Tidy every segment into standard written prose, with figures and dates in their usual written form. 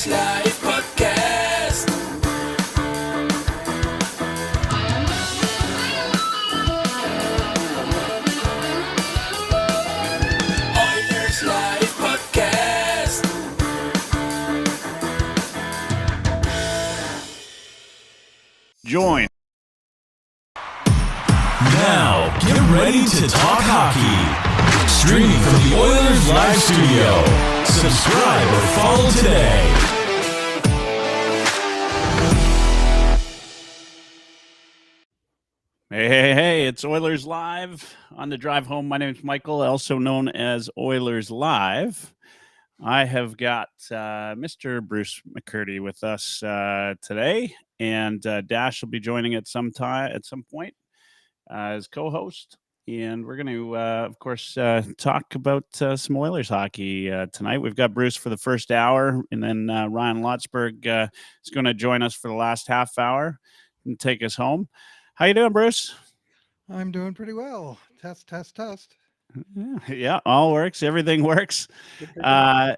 Oilerslive podcast. Oilerslive podcast. Join. Now, get ready to talk hockey. Streaming from the Oilers Live Studio. Subscribe or follow today. Hey, it's Oilers Live. On the drive home, my name is Michael, also known as Oilers Live. I have got Mr. Bruce McCurd with us today, and Dash will be joining at some point as co-host. And we're going to, of course, talk about some Oilers hockey tonight. We've got Bruce for the first hour, and then Ryan Lotsberg is going to join us for the last half hour and take us home. How you doing, Bruce? I'm doing pretty well. Test. Yeah, all works. Everything works. You're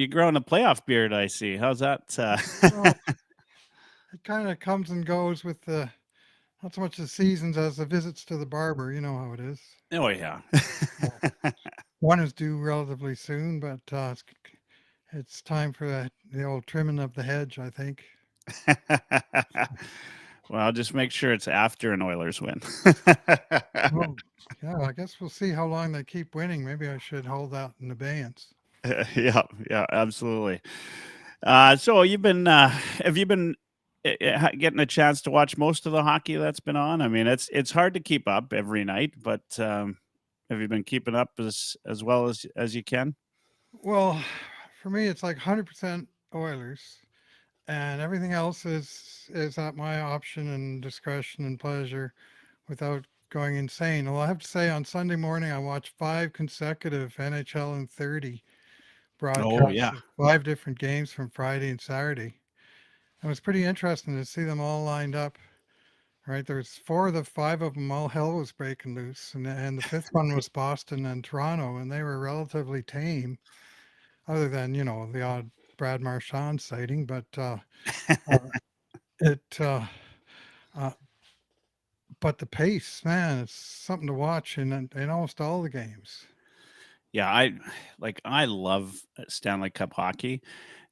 growing a playoff beard, I see. How's that? Well, it kind of comes and goes with not so much the seasons as the visits to the barber. You know how it is. Oh, yeah. One is due relatively soon, but it's time for the old trimming of the hedge, I think. Well, just make sure it's after an Oilers win. Well, yeah, I guess we'll see how long they keep winning. Maybe I should hold that in abeyance. Yeah, absolutely. So have you been getting a chance to watch most of the hockey that's been on? I mean, it's hard to keep up every night, but have you been keeping up as well as you can? Well, for me, it's like 100% Oilers, and everything else is at my option and discretion and pleasure without going insane. Well, I have to say, on Sunday morning, I watched 5 consecutive NHL in 30 broadcasts. Oh, yeah. 5 different games from Friday and Saturday. It was pretty interesting to see them all lined up. Right, there's 4 of the 5 of them, all hell was breaking loose, and the 5th one was Boston and Toronto, and they were relatively tame, other than the odd Brad Marchand sighting. But but the pace, man, it's something to watch in almost all the games. Yeah, I love Stanley Cup hockey.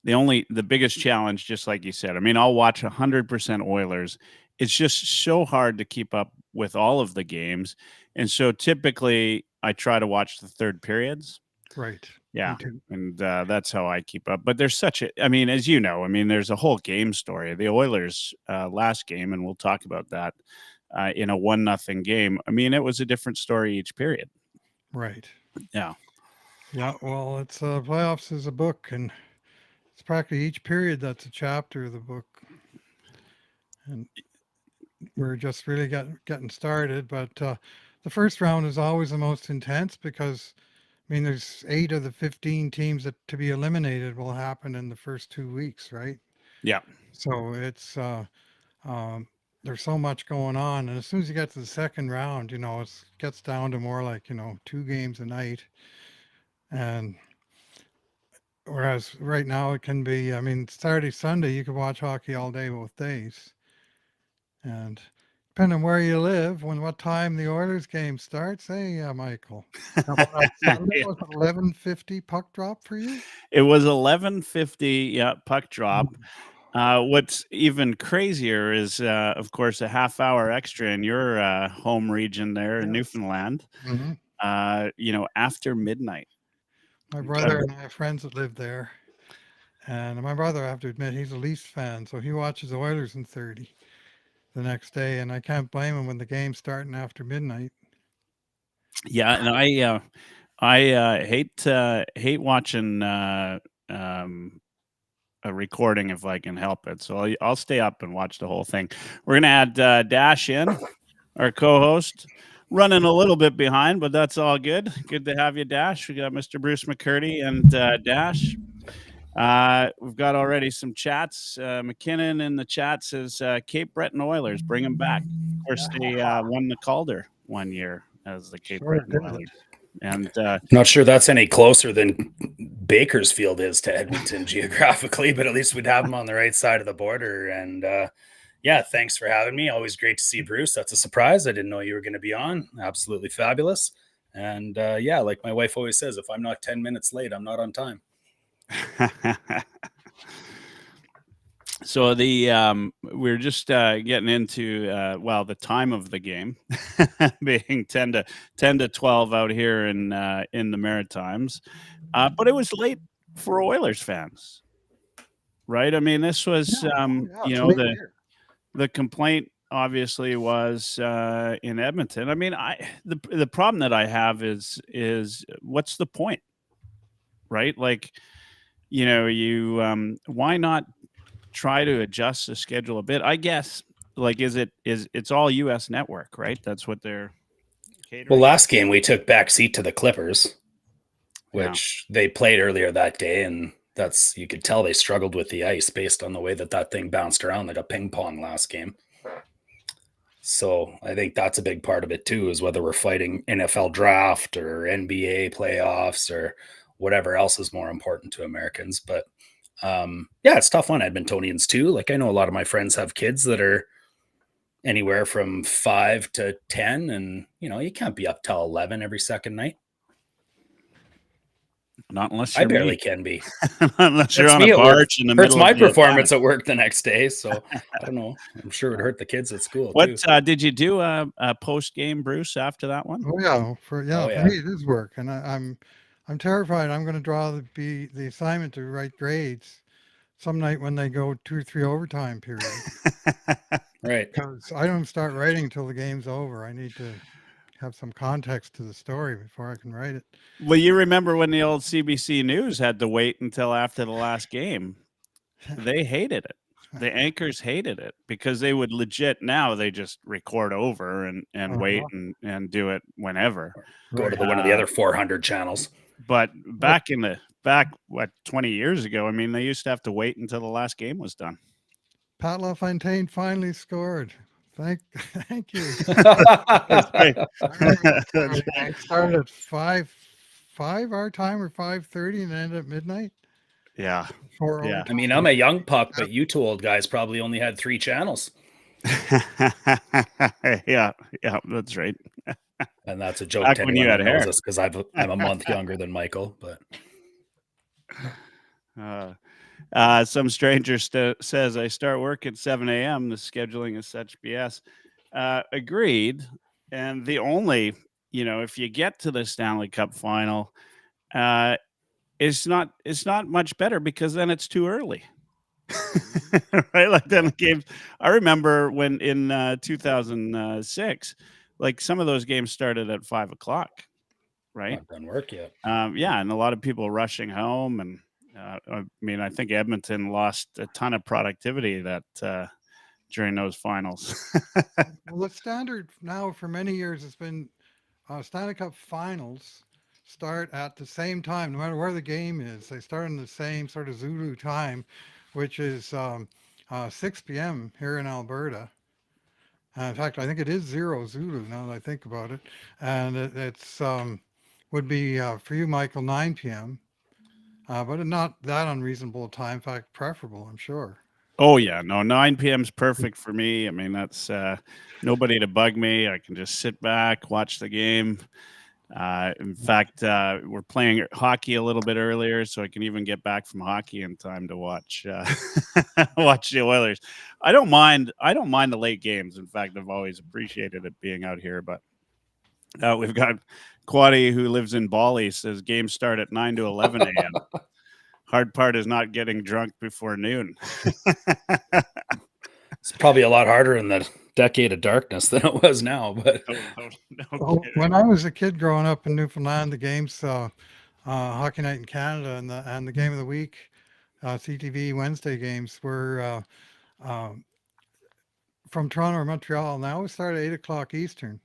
The biggest challenge, just like you said, I mean, I'll watch 100% Oilers. It's just so hard to keep up with all of the games. And so typically I try to watch the third periods. Right. Yeah. And that's how I keep up. But there's as you know, there's a whole game story. The Oilers last game, and we'll talk about that in a 1-0 game. I mean, it was a different story each period. Right. Yeah. Yeah. Well, it's playoffs is a book, and it's practically each period that's a chapter of the book. And we're just really getting started. But the first round is always the most intense because, there's 8 of the 15 teams that to be eliminated will happen in the first 2 weeks, right? Yeah. So it's there's so much going on, and as soon as you get to the second round, it gets down to more like 2 games a night, and whereas right now it can be, Saturday, Sunday you can watch hockey all day both days, and depending on where you live, what time the Oilers game starts, Michael. Sunday was 11:50 puck drop for you? It was 11:50, yeah, puck drop. What's even crazier is, of course, a half hour extra in your home region there in Newfoundland, after midnight. My brother and I have friends that live there, and my brother, I have to admit, he's a Leafs fan, so he watches the Oilers in 30 the next day, and I can't blame him when the game's starting after midnight. Yeah, and I hate watching a recording if I can help it. So I'll stay up and watch the whole thing. We're gonna add Dash in, our co-host, running a little bit behind, but that's all good. Good to have you, Dash. We got Mr. Bruce McCurd and Dash. We've got already some chats. McKinnon in the chat says Cape Breton Oilers, bring them back. Of course, they won the Calder one year as the Cape Breton Oilers. And Not sure that's any closer than Bakersfield is to Edmonton geographically, but at least we'd have them on the right side of the border. And yeah, thanks for having me. Always great to see Bruce. That's a surprise. I didn't know you were going to be on. Absolutely fabulous. And yeah, like my wife always says, if I'm not 10 minutes late, I'm not on time. so we're just getting into the time of the game being 10 to 12 out here in the Maritimes, but it was late for Oilers fans, right? I mean, this was the complaint obviously was in Edmonton. I mean, the problem that I have is what's the point, right? Like, why not try to adjust the schedule a bit? I guess, like, it's all U.S. network, right? That's what they're catering. Well, last game we took back seat to the Clippers, which they played earlier that day, and you could tell they struggled with the ice based on the way that thing bounced around like a ping pong last game. So I think that's a big part of it too, is whether we're fighting NFL draft or NBA playoffs or whatever else is more important to Americans. But yeah, it's tough on Edmontonians too. Like, I know a lot of my friends have kids that are anywhere from 5 to 10, and you can't be up till 11 every second night. Not unless I barely can be. Unless you're on a barge in the middle. Hurts my performance at work the next day, so I don't know. I'm sure it hurt the kids at school. What did you do a post game, Bruce? After that one? Oh yeah, for me it is work, and I'm terrified. I'm going to draw the assignment to write grades some night when they go 2 or 3 overtime periods. Right. Because I don't start writing until the game's over. I need to have some context to the story before I can write it. Well, you remember when the old CBC News had to wait until after the last game? They hated it. The anchors hated it because they would legit, now they just record over and wait and do it whenever. Go to one of the other 400 channels. But back 20 years ago, I mean, they used to have to wait until the last game was done. Pat LaFontaine finally scored. Thank you. I started at 5 our time, or 5:30, and ended at midnight. Yeah. I mean, I'm a young puck, but you two old guys probably only had 3 channels. Yeah, that's right. And that's a joke Back to when you had hair, because I'm a month younger than Michael. But some stranger says I start work at 7 a.m. The scheduling is such BS. Agreed. And the only, if you get to the Stanley Cup final, it's not much better because then it's too early. Right? Like, then the games. I remember when in 2006, like, some of those games started at 5 o'clock. Right? Not done work yet. Yeah, and a lot of people rushing home, and I mean, I think Edmonton lost a ton of productivity during those finals. Well, the standard now for many years has been Stanley Cup finals start at the same time, no matter where the game is. They start in the same sort of Zulu time, which is 6 p.m. here in Alberta. In fact, I think it is 0 Zulu now that I think about it. And it's would be for you, Michael, 9 p.m. But not that unreasonable a time. In fact, preferable, I'm sure. Oh, yeah. No, 9 p.m. is perfect for me. I mean, that's nobody to bug me. I can just sit back, watch the game. In fact, we're playing hockey a little bit earlier, so I can even get back from hockey in time to watch watch the Oilers. I don't mind the late games. In fact, I've always appreciated it being out here. But we've got Quaddy, who lives in Bali, says games start at 9 to 11 a.m. Hard part is not getting drunk before noon. It's probably a lot harder in the decade of darkness than it was now. But well, when I was a kid growing up in Newfoundland, the games, Hockey Night in Canada and the Game of the Week, CTV Wednesday games were from Toronto or Montreal. And they always start at 8 o'clock Eastern,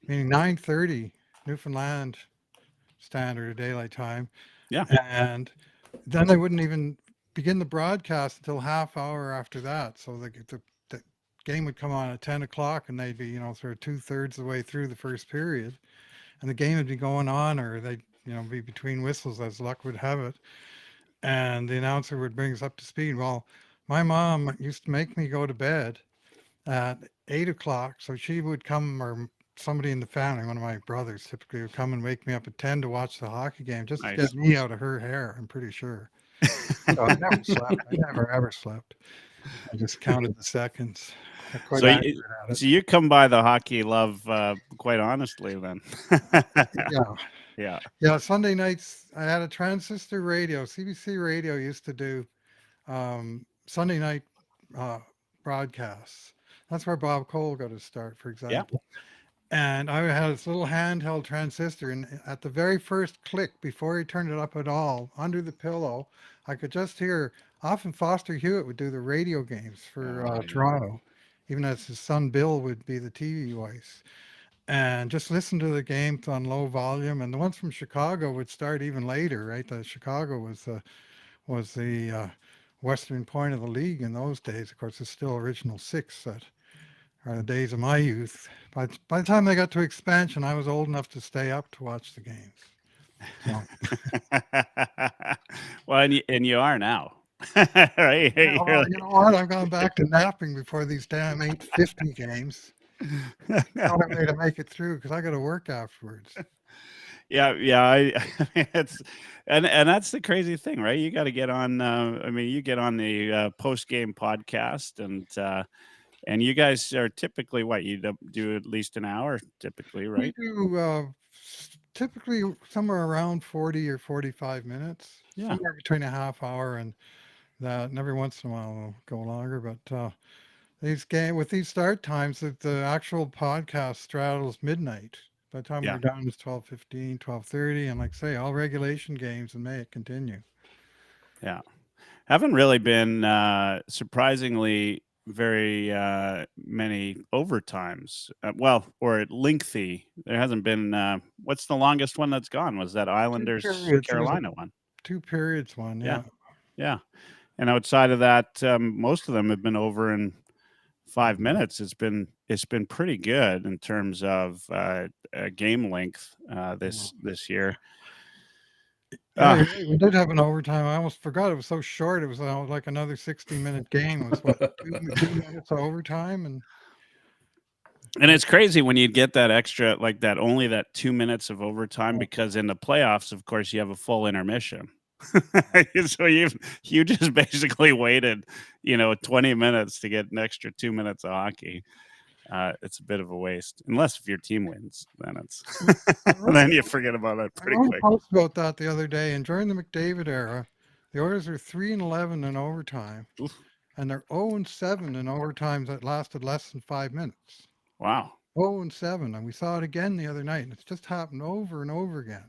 meaning 9:30 Newfoundland Standard Daylight Time. Yeah. And then they wouldn't even begin the broadcast until half hour after that. So the game would come on at 10 o'clock, and they'd be, sort of 2/3 of the way through the first period. and the game would be going on, or they'd, be between whistles as luck would have it. And the announcer would bring us up to speed. Well, my mom used to make me go to bed at 8 o'clock. So she would come, or somebody in the family, one of my brothers typically would come and wake me up at 10 to watch the hockey game just to Nice. get me out of her hair, I'm pretty sure. So I never slept. I never ever slept. I just counted the seconds. I'm quite So accurate at it. So you come by the hockey love quite honestly then. Yeah. Yeah. Yeah, Sunday nights I had a transistor radio. CBC radio used to do Sunday night broadcasts. That's where Bob Cole got his start, for example. And I had this little handheld transistor, and at the very first click, before he turned it up at all, under the pillow, I could just hear. Often Foster Hewitt would do the radio games for Toronto, even as his son Bill would be the TV voice. And just listen to the games on low volume. And the ones from Chicago would start even later, right? The Chicago was the western point of the league in those days. Of course, it's still Original Six that are the days of my youth. By the time they got to expansion, I was old enough to stay up to watch the games. So. Well, and you are now. Right? Yeah, well, you know what? I've gone back to napping before these damn 8:50 games. Thought I made to make it through because I got to work afterwards. Yeah. It's and that's the crazy thing, right? You got to get on. You get on the post game podcast, and you guys are typically what you do at least an hour, typically, right? We do typically somewhere around 40 or 45 minutes. Yeah, somewhere between a half hour and that. And every once in a while it'll go longer, but with these start times, the actual podcast straddles midnight. By the time we're done, it's 12:15, 12:30, and like I say, all regulation games, and may it continue. Yeah, haven't really been surprisingly very many overtimes. Or lengthy. There hasn't been. What's the longest one that's gone? Was that Islanders Carolina one? 2 periods one. Yeah. And outside of that, most of them have been over in 5 minutes. It's been pretty good in terms of game length this year. We did have an overtime. I almost forgot it was so short. It was like another 60-minute game. It was what, 2 minutes of overtime, and it's crazy when you get that extra, like that, only that 2 minutes of overtime, because in the playoffs, of course, you have a full intermission. So you just basically waited, 20 minutes to get an extra 2 minutes of hockey. It's a bit of a waste, unless if your team wins, then it's then you forget about it pretty quick. I talked about that the other day, and during the McDavid era, the Oilers were 3-11 in overtime. Oof. And they're 0-7 in overtimes that lasted less than 5 minutes. Wow. 0-7, and we saw it again the other night, and it's just happened over and over again.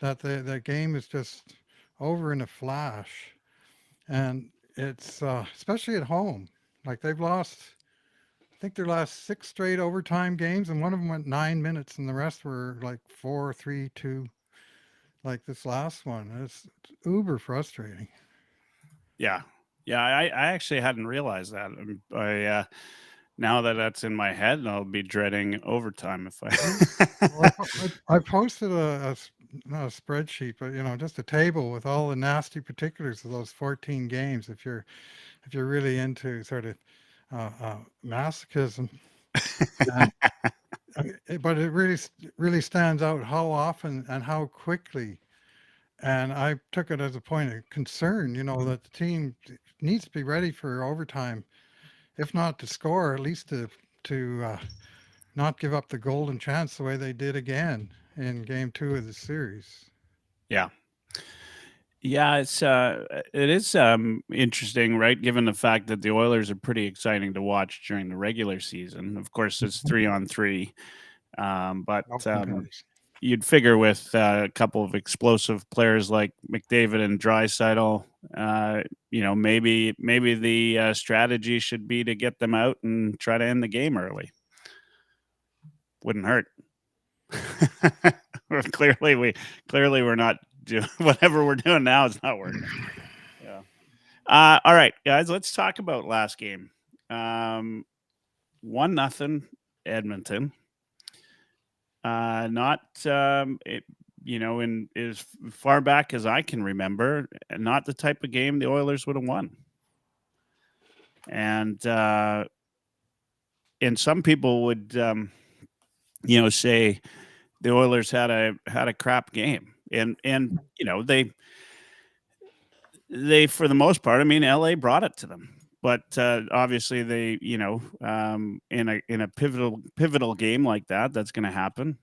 That the game is just over in a flash, and it's especially at home. Like they've lost, I think their last 6 straight overtime games, and one of them went 9 minutes, and the rest were like 4-3-2, like this last one. It's uber frustrating. Yeah. I actually hadn't realized that. I now that in my head, I'll be dreading overtime if I posted not a spreadsheet, but just a table with all the nasty particulars of those 14 games. If you're really into sort of masochism, but it really stands out how often and how quickly. And I took it as a point of concern, that the team needs to be ready for overtime, if not to score, at least to not give up the golden chance the way they did again in Game 2 of the series. Yeah, it is interesting, right? Given the fact that the Oilers are pretty exciting to watch during the regular season. Of course, it's 3-on-3, but you'd figure with a couple of explosive players like McDavid and Draisaitl, maybe the strategy should be to get them out and try to end the game early. Wouldn't hurt. Clearly we're not doing whatever we're doing now. It's not working. Yeah. All right, guys, let's talk about last game. 1-0 Edmonton. Not, in as far back as I can remember, not the type of game the Oilers would have won. And some people would, say the Oilers had a crap game, and they for the most part, I mean, LA brought it to them. But obviously, they, in a pivotal game like that, that's going to happen.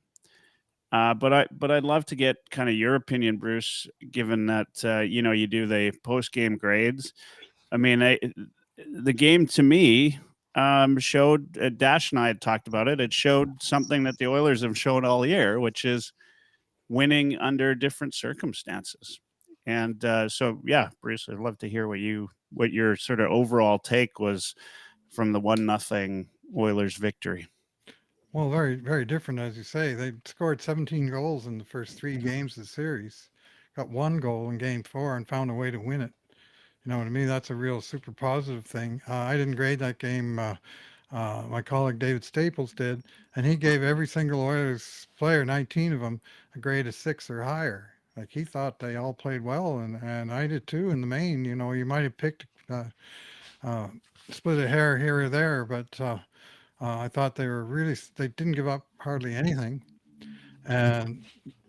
But I'd love to get kind of your opinion, Bruce, given that you do the post game grades. I mean, the game to me showed. Dash and I had talked about it. It showed something that the Oilers have shown all year, which is winning under different circumstances. And so, yeah, Bruce, I'd love to hear what your sort of overall take was from the 1-0 Oilers victory. Well, very, very different, as you say. They scored 17 goals in the first 3 games of the series, got 1 goal in game 4 and found a way to win it. To me, that's a real super positive thing. I didn't grade that game. My colleague David Staples did, and he gave every single Oilers player, 19 of them, a grade of 6 or higher. Like, he thought they all played well, and I did too in the main. You might have picked split a hair here or there, but I thought they didn't give up hardly anything. And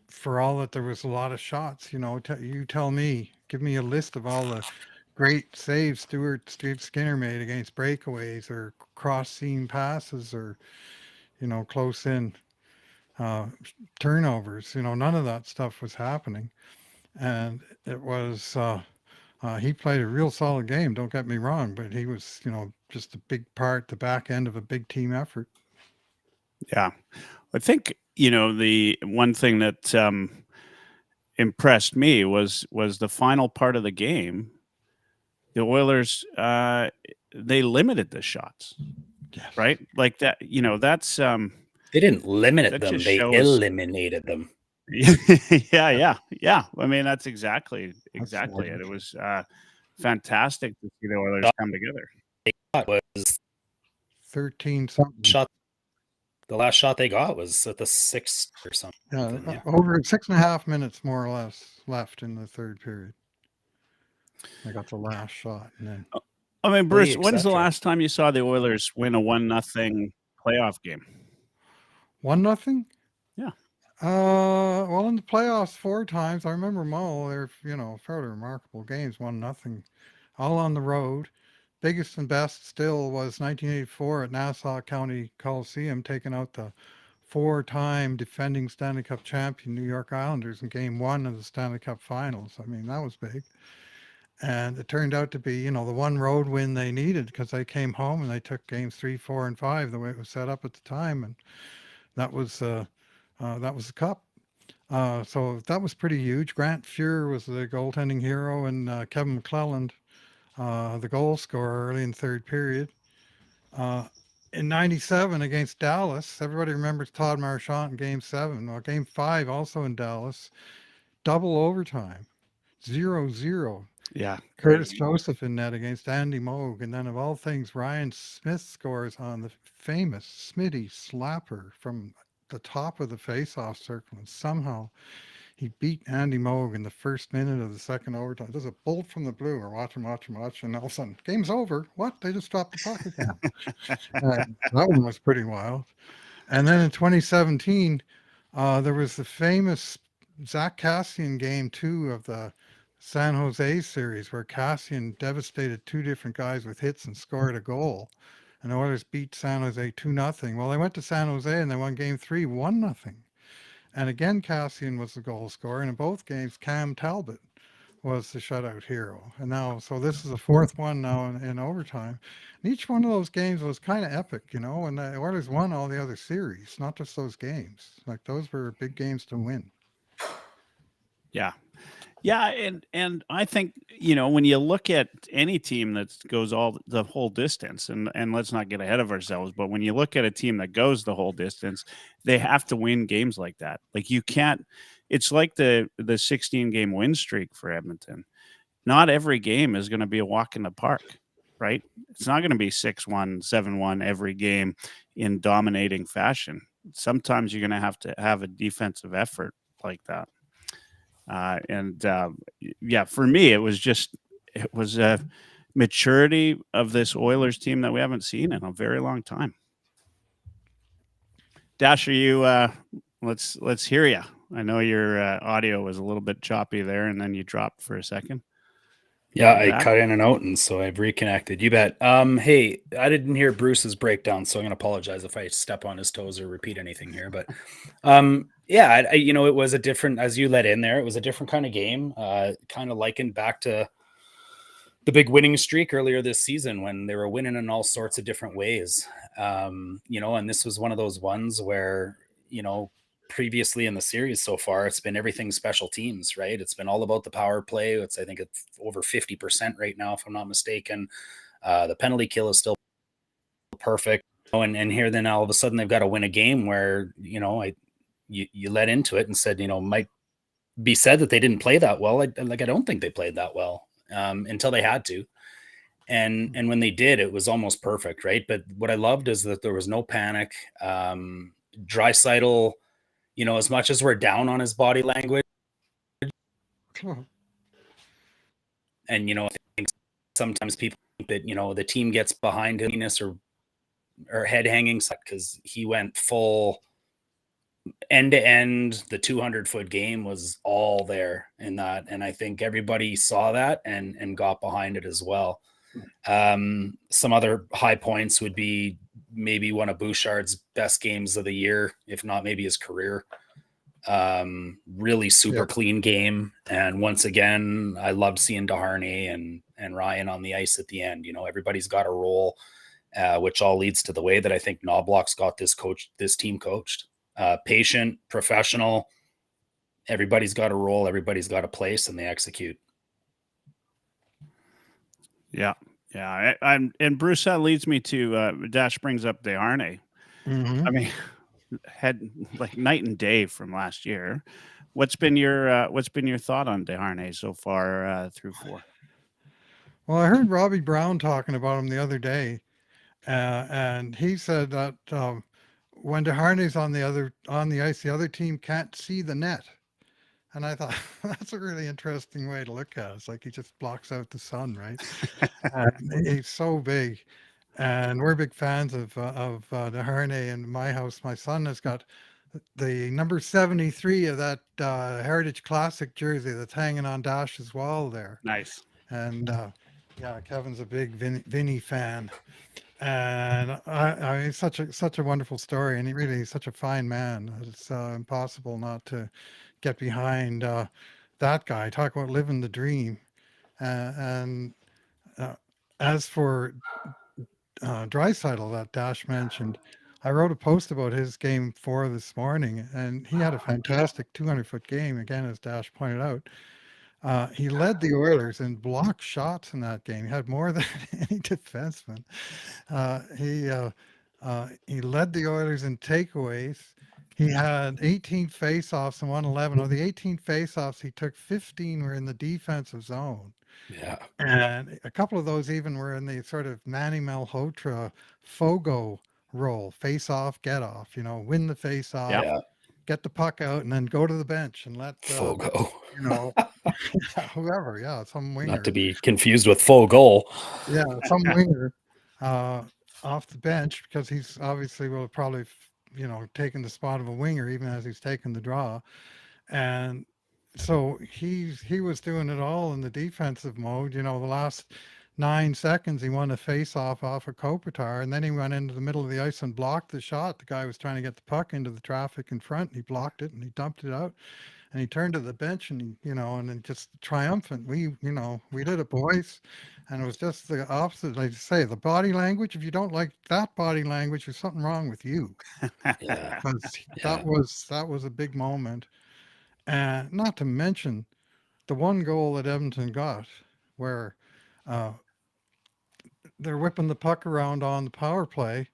for all that there was a lot of shots, you tell me, give me a list of all the great saves Steve Skinner made against breakaways or cross seam passes or, close in turnovers. None of that stuff was happening. And it was, he played a real solid game, don't get me wrong, but he was, just a big part, the back end of a big team effort. Yeah. I think, the one thing that impressed me was the final part of the game. The Oilers, they limited the shots, Yes. right? Like that, that's They didn't limit that them; just they shows- eliminated them. yeah. I mean, that's exactly it. It was fantastic to see the Oilers come together. It was 13 something. shot. The last shot they got was at the 6th or something. Yeah, over 6.5 minutes more or less left in the third period. I got the last shot, and then. I mean, Bruce, Pretty when's the eccentric. last time you saw the Oilers win a 1-0 playoff game? 1-0? Yeah. Well, in the playoffs 4 times. I remember them all. They're, fairly remarkable games. 1-0, all on the road. Biggest and best still was 1984 at Nassau County Coliseum, taking out the 4-time defending Stanley Cup champion New York Islanders in Game 1 of the Stanley Cup Finals. I mean, that was big. And it turned out to be, the one road win they needed, because they came home and they took games 3, 4, and 5 the way it was set up at the time, and that was the cup. So that was pretty huge. Grant Fuhr was the goaltending hero, and Kevin McClelland, the goal scorer early in the third period. In 97 against Dallas, everybody remembers Todd Marchant in Game 7. Well, Game 5 also in Dallas, double overtime, 0-0. Yeah. Curtis Joseph in net against Andy Moog. And then, of all things, Ryan Smith scores on the famous Smitty slapper from the top of the face-off circle. And somehow he beat Andy Moog in the first minute of the second overtime. There's a bolt from the blue. We're watching. And all of a sudden, game's over. What? They just dropped the puck again. That one was pretty wild. And then in 2017, there was the famous Zach Kassian Game 2 of the San Jose series, where Kassian devastated 2 different guys with hits and scored a goal, and the Oilers beat San Jose 2-0. Well, they went to San Jose and they won Game 3 1-0, and again Kassian was the goal scorer, and in both games Cam Talbot was the shutout hero. And now, so this is the 4th one now in overtime, and each one of those games was kind of epic, and the Oilers won all the other series, not just those games. Like, those were big games to win. Yeah. Yeah, and I think, when you look at any team that goes the whole distance, and let's not get ahead of ourselves, but when you look at a team that goes the whole distance, they have to win games like that. Like, you can't. It's like the 16-game win streak for Edmonton. Not every game is going to be a walk in the park, right? It's not going to be 6-1, 7-1 every game in dominating fashion. sometimes you're going to have a defensive effort like that. Yeah, for me, it was a maturity of this Oilers team that we haven't seen in a very long time. Dash, are you? Let's hear you. I know your audio was a little bit choppy there, and then you dropped for a second. Yeah, I cut in and out, and so I've reconnected. You bet. Hey, I didn't hear Bruce's breakdown, so I'm going to apologize if I step on his toes or repeat anything here. But yeah, it was a different, as you let in there, it was a different kind of game, kind of likened back to the big winning streak earlier this season when they were winning in all sorts of different ways. And this was one of those ones where, previously in the series so far, it's been everything special teams, right? It's been all about the power play. I think it's over 50% right now, if I'm not mistaken. The penalty kill is still perfect. And here then all of a sudden they've got to win a game where, you let into it and said, might be said that they didn't play that well. I don't think they played that well until they had to. And when they did, it was almost perfect, right? But what I loved is that there was no panic. Draisaitl, as much as we're down on his body language, and I think sometimes people think that the team gets behind him or head hanging because he went full end to end. The 200-foot game was all there in that, and I think everybody saw that and got behind it as well. Some other high points would be maybe one of Bouchard's best games of the year, if not maybe his career. Really super clean game. And once again, I loved seeing Desharnais and Ryan on the ice at the end. Everybody's got a role, which all leads to the way that I think Knobloch's got this team coached. Patient, professional. Everybody's got a role, everybody's got a place, and they execute. Yeah. And Bruce, that leads me to Dash brings up Desharnais. Mm-hmm. I mean, had like night and day from last year. What's been your thought on Desharnais so far through 4? Well, I heard Robbie Brown talking about him the other day, and he said that when Desharnais on the ice, the other team can't see the net. And I thought that's a really interesting way to look at it. It's like he just blocks out the sun, right? He's so big, and we're big fans of Desharnais in my house. My son has got the number 73 of that Heritage Classic jersey that's hanging on Dash's wall there. Nice. And Kevin's a big Vinny fan, and I mean, such a wonderful story, and he's such a fine man. It's impossible not to get behind that guy. Talk about living the dream. And as for Draisaitl that Dash mentioned, I wrote a post about his game 4 this morning, and he had a fantastic 200-foot game, again, as Dash pointed out. He led the Oilers in blocked shots in that game. He had more than any defenseman. He led the Oilers in takeaways. He had 18 faceoffs and 111. Of the 18 faceoffs, he took 15 were in the defensive zone. Yeah. And a couple of those even were in the sort of Manny Malhotra Fogo role. Face off, get off, win the face off, get the puck out, and then go to the bench and let Fogo. Whoever, some winger. Not to be confused with Fogo. Yeah, some winger off the bench, because he's obviously will probably taking the spot of a winger, even as he's taking the draw. And so he was doing it all in the defensive mode. The last 9 seconds, he won a face-off off of Kopitar, and then he went into the middle of the ice and blocked the shot. The guy was trying to get the puck into the traffic in front, and he blocked it, and he dumped it out. And he turned to the bench, and and then just triumphant. We did it, boys. And it was just the opposite. Like I say, the body language. If you don't like that body language, there's something wrong with you. That was a big moment. And not to mention the one goal that Edmonton got, where they're whipping the puck around on the power play,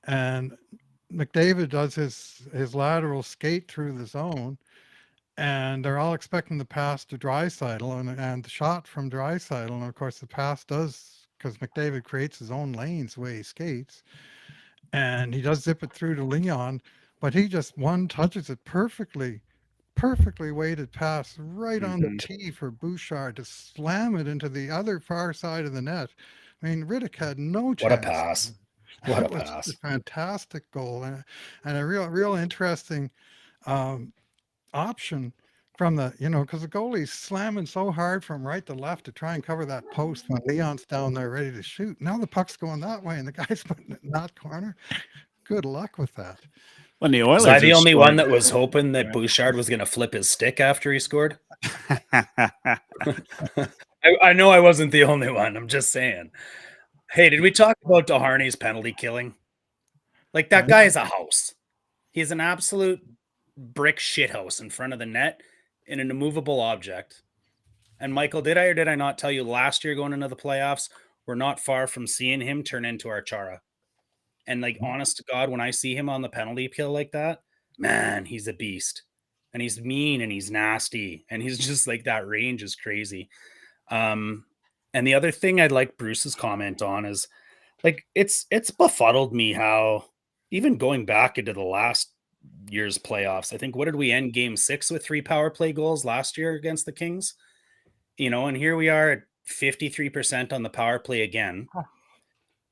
and McDavid does his lateral skate through the zone. And they're all expecting the pass to Draisaitl and the shot from Draisaitl. And of course, the pass does, because McDavid creates his own lanes the way he skates. And he does zip it through to Leon. but he just one touches it perfectly weighted pass right on the tee for Bouchard to slam it into the other far side of the net. I mean, Riddick had no chance. What a pass. What a That was pass. a fantastic goal and a real interesting option from the, because the goalie's slamming so hard from right to left to try and cover that post when Leon's down there ready to shoot. Now the puck's going that way and the guy's putting it in that corner. Good luck with that. When the Oilers Was I the have only scored- one that was hoping that Bouchard was going to flip his stick after he scored? I know I wasn't the only one. I'm just saying. Hey, did we talk about DeHarney's penalty killing? Like, that guy is a house. He's an absolute brick shithouse in front of the net in an immovable object. And Michael, did I or did I not tell you last year going into the playoffs, we're not far from seeing him turn into our Chara. And like, honest to God, when I see him on the penalty kill like that, man, he's a beast. And he's mean and he's nasty. And he's just like, that range is crazy. And the other thing I'd like Bruce's comment on is like, it's befuddled me how even going back into the last year's playoffs, I think, what did we end game 6 with 3 power play goals last year against the Kings? And here we are at 53% on the power play again.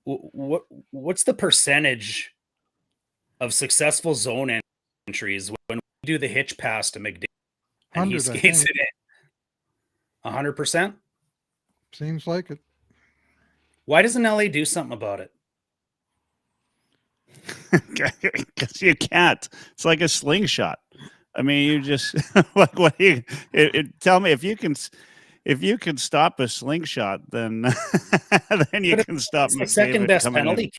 What's the percentage of successful zone entries when we do the hitch pass to McDavid and he skates it in? 100%? Seems like it. Why doesn't LA do something about it? Because you can't. It's like a slingshot. I mean, you just like what you tell me if you can stop a slingshot, then then you can stop. It's the second best penalty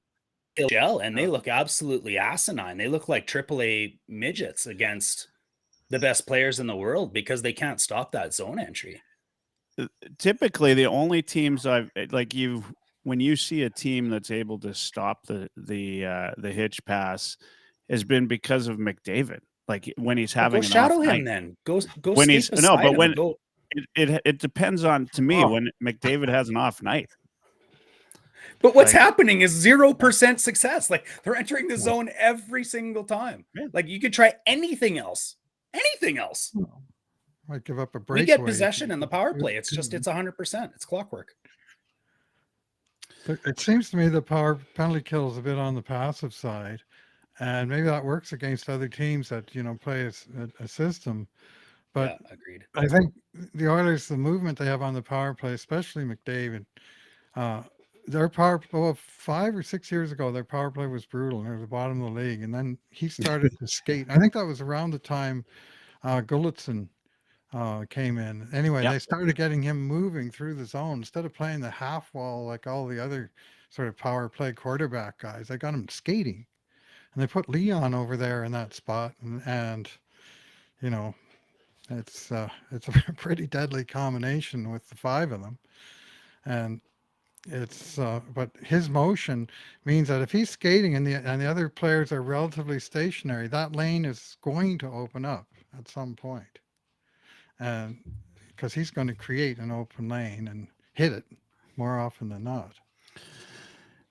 kill, and they look absolutely asinine. They look like AAA midgets against the best players in the world because they can't stop that zone entry. Typically, the only teams when you see a team that's able to stop the hitch pass has been because of McDavid. Like when he's having go an shadow off him, night. then go when he's no, but when go. It depends on, to me, when McDavid has an off night. But what's happening is 0% success. Like they're entering the zone every single time. Yeah. Like you could try anything else. Anything else. Might give up a breakaway. We get possession in the power play. It's 100%. It's clockwork. It seems to me the power penalty kill is a bit on the passive side, and maybe that works against other teams that play a system. But yeah, agreed. I think the Oilers, the movement they have on the power play, especially McDavid, their power play 5 or 6 years ago, their power play was brutal and they were the bottom of the league. And then he started to skate. I think that was around the time Gulutzin came in. Anyway, They started getting him moving through the zone instead of playing the half wall like all the other sort of power play quarterback guys. They got him skating, and they put Leon over there in that spot, and it's a pretty deadly combination with the 5 of them, and it's but his motion means that if he's skating and the other players are relatively stationary, that lane is going to open up at some point. And because he's going to create an open lane and hit it more often than not.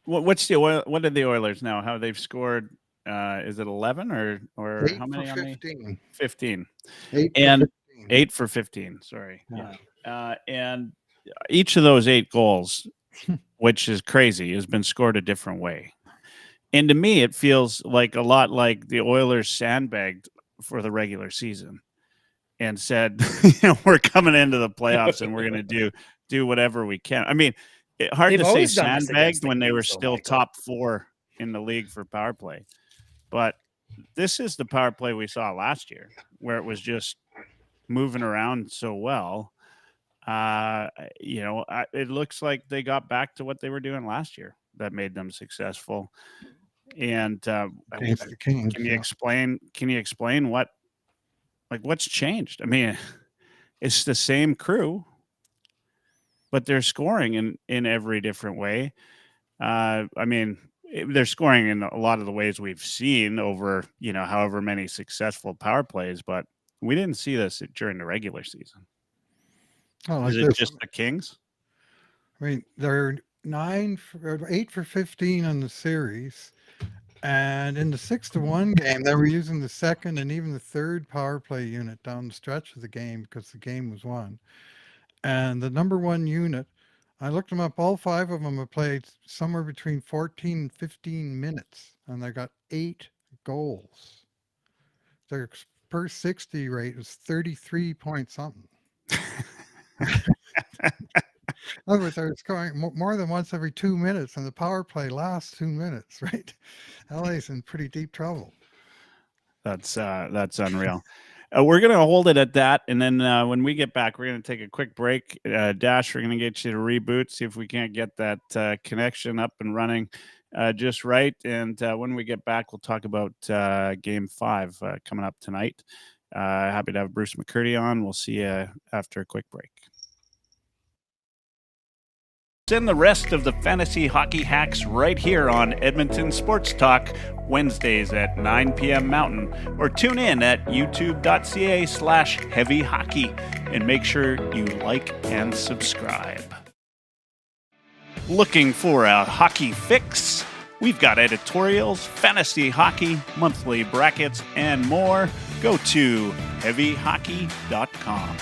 What did the Oilers now? How they've scored? Is it 11 or how many? 15. 15. 8 for 15. Sorry. Yeah. And each of those 8 goals, which is crazy, has been scored a different way. And to me, it feels like a lot like the Oilers sandbagged for the regular season and said, we're coming into the playoffs and we're going to do whatever we can. I mean, hard to say sandbagged when they were still top 4 in the league for power play. But this is the power play we saw last year, where it was just moving around so well. It looks like they got back to what they were doing last year that made them successful. And against the Kings, can you explain what's changed? I mean, it's the same crew, but they're scoring in every different way. I mean, they're scoring in a lot of the ways we've seen over, however many successful power plays, but we didn't see this during the regular season. Is it just the Kings? I mean, they're 8 for 15 in the series, And in the 6-1 game, they were using the second and even the third power play unit down the stretch of the game because the game was won. And the number one unit, I looked them up, all 5 of them have played somewhere between 14 and 15 minutes, and they got 8 goals. Their per 60 rate was 33 point something. In other words, they're scoring more than once every 2 minutes, and the power play lasts 2 minutes, right? LA's in pretty deep trouble. That's unreal. We're going to hold it at that. And then when we get back, we're going to take a quick break. Dash, we're going to get you to reboot, see if we can't get that connection up and running just right. And when we get back, we'll talk about Game 5 coming up tonight. Happy to have Bruce McCurd on. We'll see you after a quick break. And the rest of the fantasy hockey hacks right here on Edmonton Sports Talk, Wednesdays at 9 p.m. Mountain, or tune in at youtube.ca/heavyhockey and make sure you like and subscribe. Looking for a hockey fix? We've got editorials, fantasy hockey, monthly brackets, and more. Go to heavyhockey.com.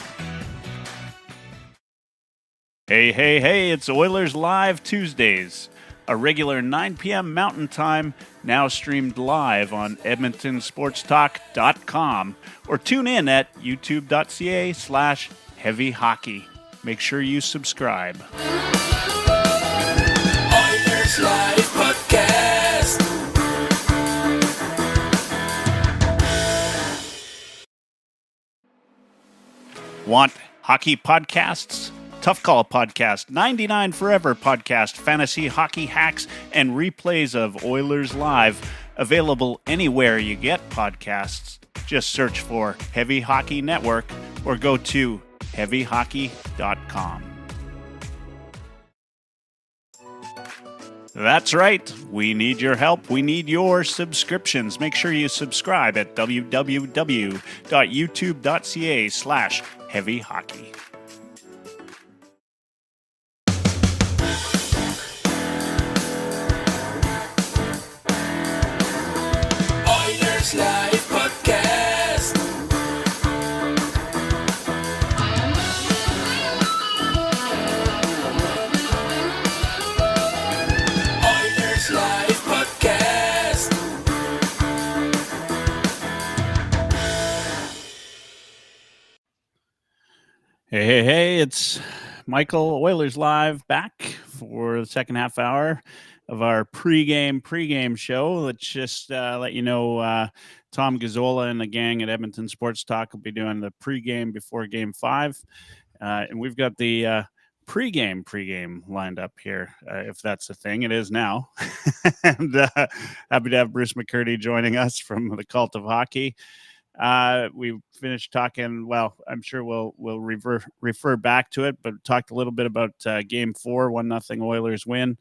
Hey, it's Oilers Live Tuesdays, a regular 9 p.m. Mountain Time, now streamed live on EdmontonSportsTalk.com, or tune in at youtube.ca/heavyhockey. Make sure you subscribe. Oilers Live Podcast. Want hockey podcasts? Tough Call Podcast, 99 Forever Podcast, fantasy hockey hacks, and replays of Oilers Live. Available anywhere you get podcasts. Just search for Heavy Hockey Network or go to heavyhockey.com. That's right. We need your help. We need your subscriptions. Make sure you subscribe at www.youtube.ca/heavyhockey. Oilers Live Podcast. Oilers Live Podcast. Hey, it's Michael, Oilers Live, back for the second half hour of our pregame show. Let's just let you know Tom Gazzola and the gang at Edmonton Sports Talk will be doing the pregame before Game 5. And we've got the pregame lined up here, if that's a thing. It is now. And happy to have Bruce McCurd joining us from the Cult of Hockey. We finished talking. Well, I'm sure we'll refer back to it, but talked a little bit about Game 4, 1-0 Oilers win.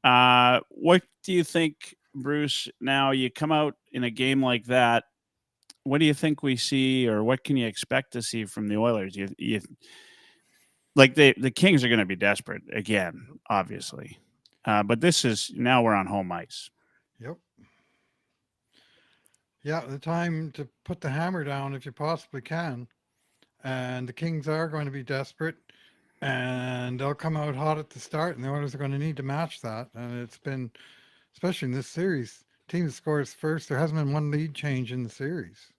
What do you think, Bruce? Now you come out in a game like that. What do you think we see, or what can you expect to see from the Oilers? You like the Kings are going to be desperate again, obviously, but this is now we're on home ice. Yep. Yeah, the time to put the hammer down if you possibly can. And the Kings are going to be desperate, and they'll come out hot at the start, and the Oilers are going to need to match that. And it's been, especially in this series, team that scores first, there hasn't been one lead change in the series.